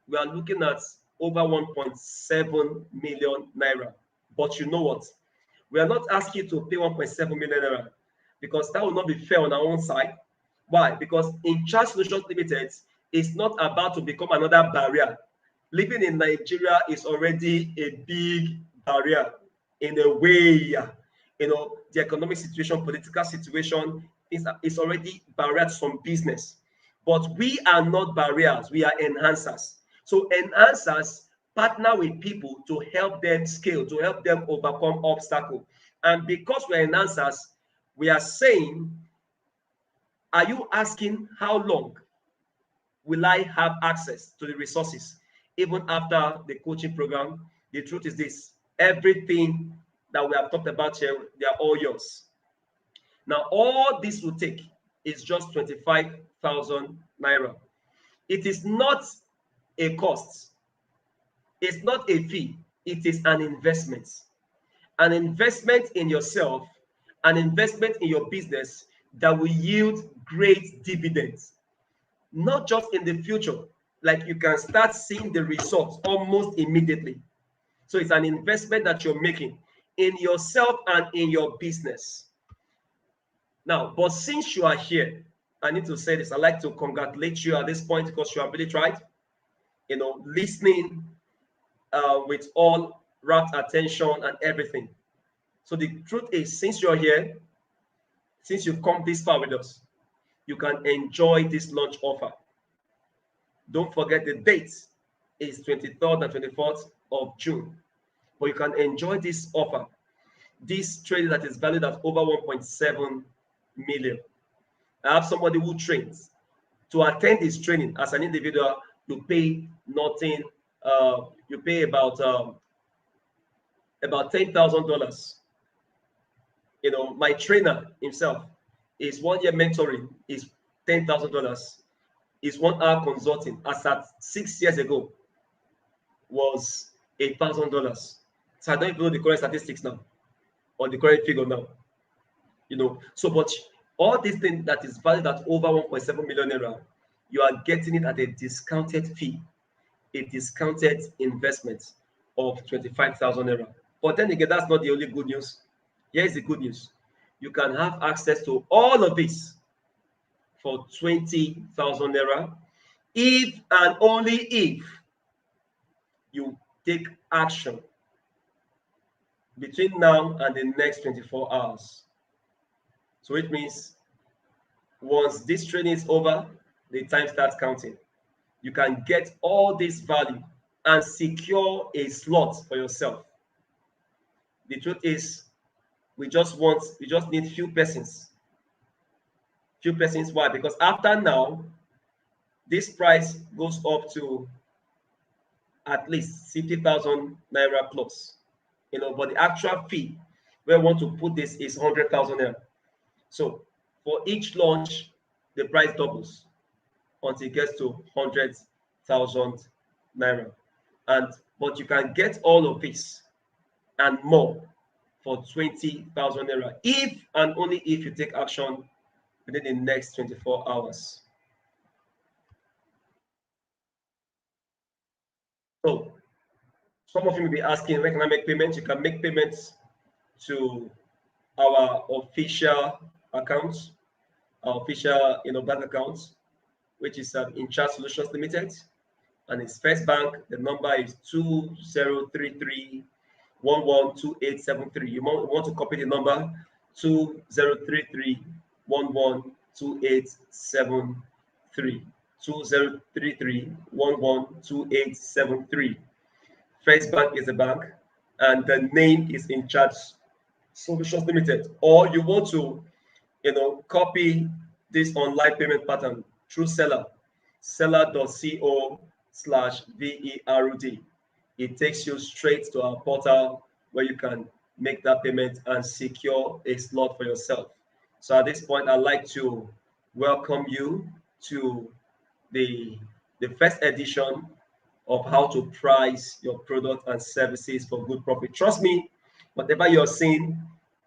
we are looking at over 1.7 million naira. But you know what? We are not asking you to pay 1.7 million naira, because that will not be fair on our own side. Why? Because In Charge Solutions Limited is not about to become another barrier. Living in Nigeria is already a big barrier in a way. The economic situation, political situation is already barrier to some business. But we are not barriers, we are enhancers. So enhancers partner with people to help them scale, to help them overcome obstacles. And because we're enhancers, we are saying, are you asking how long will I have access to the resources even after the coaching program? The truth is this: everything that we have talked about here, they are all yours. Now, all this will take is just 25,000 naira. It is not a cost, it's not a fee, it is an investment. An investment in yourself, an investment in your business that will yield great dividends. Not just in the future, like you can start seeing the results almost immediately. So it's an investment that you're making in yourself and in your business. Now, but since you are here, I need to say this. I'd like to congratulate you at this point because you have really tried, listening with all rapt attention and everything. So the truth is, since you're here, since you've come this far with us, you can enjoy this launch offer. Don't forget the date is 23rd and 24th of June. But you can enjoy this offer, this training that is valued at over 1.7 million. I have somebody who trains. To attend this training as an individual, you pay nothing. You pay about $10,000. My trainer himself is 1 year mentoring is $10,000. Is 1 hour consulting, as at 6 years ago, was $8,000. So I don't even know the current statistics now, or the current figure now. So but all these things that is valued at over 1.7 million naira, you are getting it at a discounted fee, a discounted investment of 25,000 naira. But then again, that's not the only good news. Here's the good news: you can have access to all of this for 20,000 naira if and only if you take action between now and the next 24 hours. So it means once this training is over, the time starts counting. You can get all this value and secure a slot for yourself. The truth is, we just need few persons. Few persons. Why? Because after now, this price goes up to at least 50,000 naira plus. But the actual fee where we want to put this is 100,000 naira. So for each launch, the price doubles until it gets to 100,000 naira. But you can get all of this and more for 20,000 naira if and only if you take action within the next 24 hours. So some of you may be asking, where can I make payments? You can make payments to our official accounts, our official bank accounts, which is In Charge Solutions Limited, and it's First Bank. The number is 2033112873. You want to copy the number 2033112873. 2033112873. First Bank is the bank, and the name is In Charge Solutions Limited. Or you want to, copy this online payment pattern through seller.co/VERD. It takes you straight to our portal where you can make that payment and secure a slot for yourself. So at this point, I'd like to welcome you to the first edition of how to price your product and services for good profit. Trust me, whatever you're seeing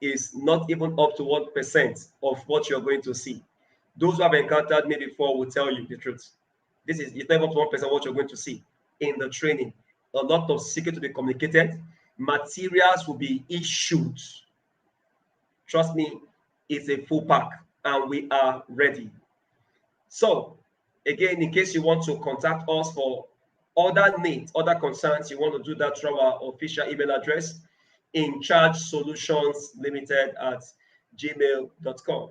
is not even up to 1% of what you're going to see. Those who have encountered me before will tell you the truth. It's not up to 1% of what you're going to see in the training. A lot of secrets will be communicated. Materials will be issued. Trust me, it's a full pack, and we are ready. So again, in case you want to contact us for other needs, other concerns, you want to do that through our official email address, inchargesolutionsLimited@gmail.com.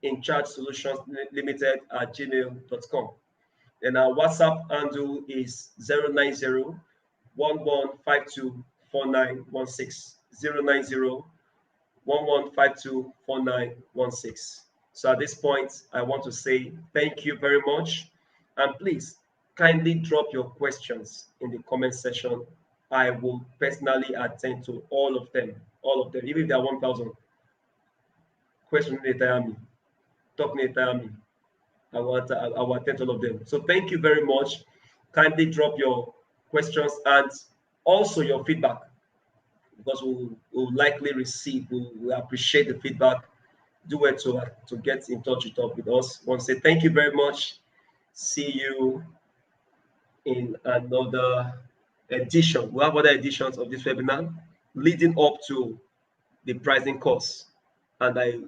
inchargesolutionsLimited@gmail.com. And our WhatsApp handle is 090 11524916. 090 So at this point, I want to say thank you very much. And please kindly drop your questions in the comment section. I will personally attend to all of them. All of them. Even if there are 1,000 questions in the time, talk in the time, I will attend to all of them. So thank you very much. Kindly drop your questions and also your feedback, because we'll likely receive, we'll appreciate the feedback. Do it to get in touch with us. I want to say thank you very much. See you in another edition. We have other editions of this webinar leading up to the pricing course. And I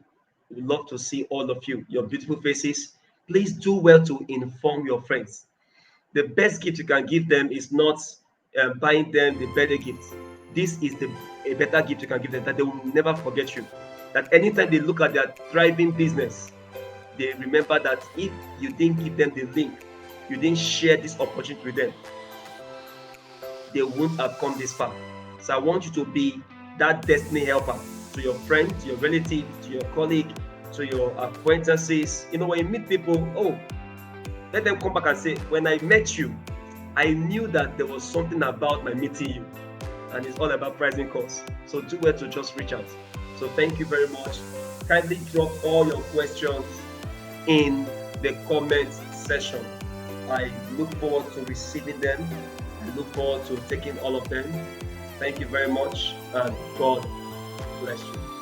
would love to see all of you, your beautiful faces. Please do well to inform your friends. The best gift you can give them is not buying them the better gift. This is a better gift you can give them, that they will never forget you. That anytime they look at their thriving business, they remember that if you didn't give them the link, you didn't share this opportunity with them, they wouldn't have come this far. So I want you to be that destiny helper to your friend, to your relative, to your colleague, to your acquaintances. You know, when you meet people, let them come back and say, when I met you, I knew that there was something about my meeting you, and it's all about pricing costs. So do well to just reach out. So thank you very much. Kindly drop all your questions in the comment section. I look forward to receiving them. I look forward to taking all of them. Thank you very much, and God bless you.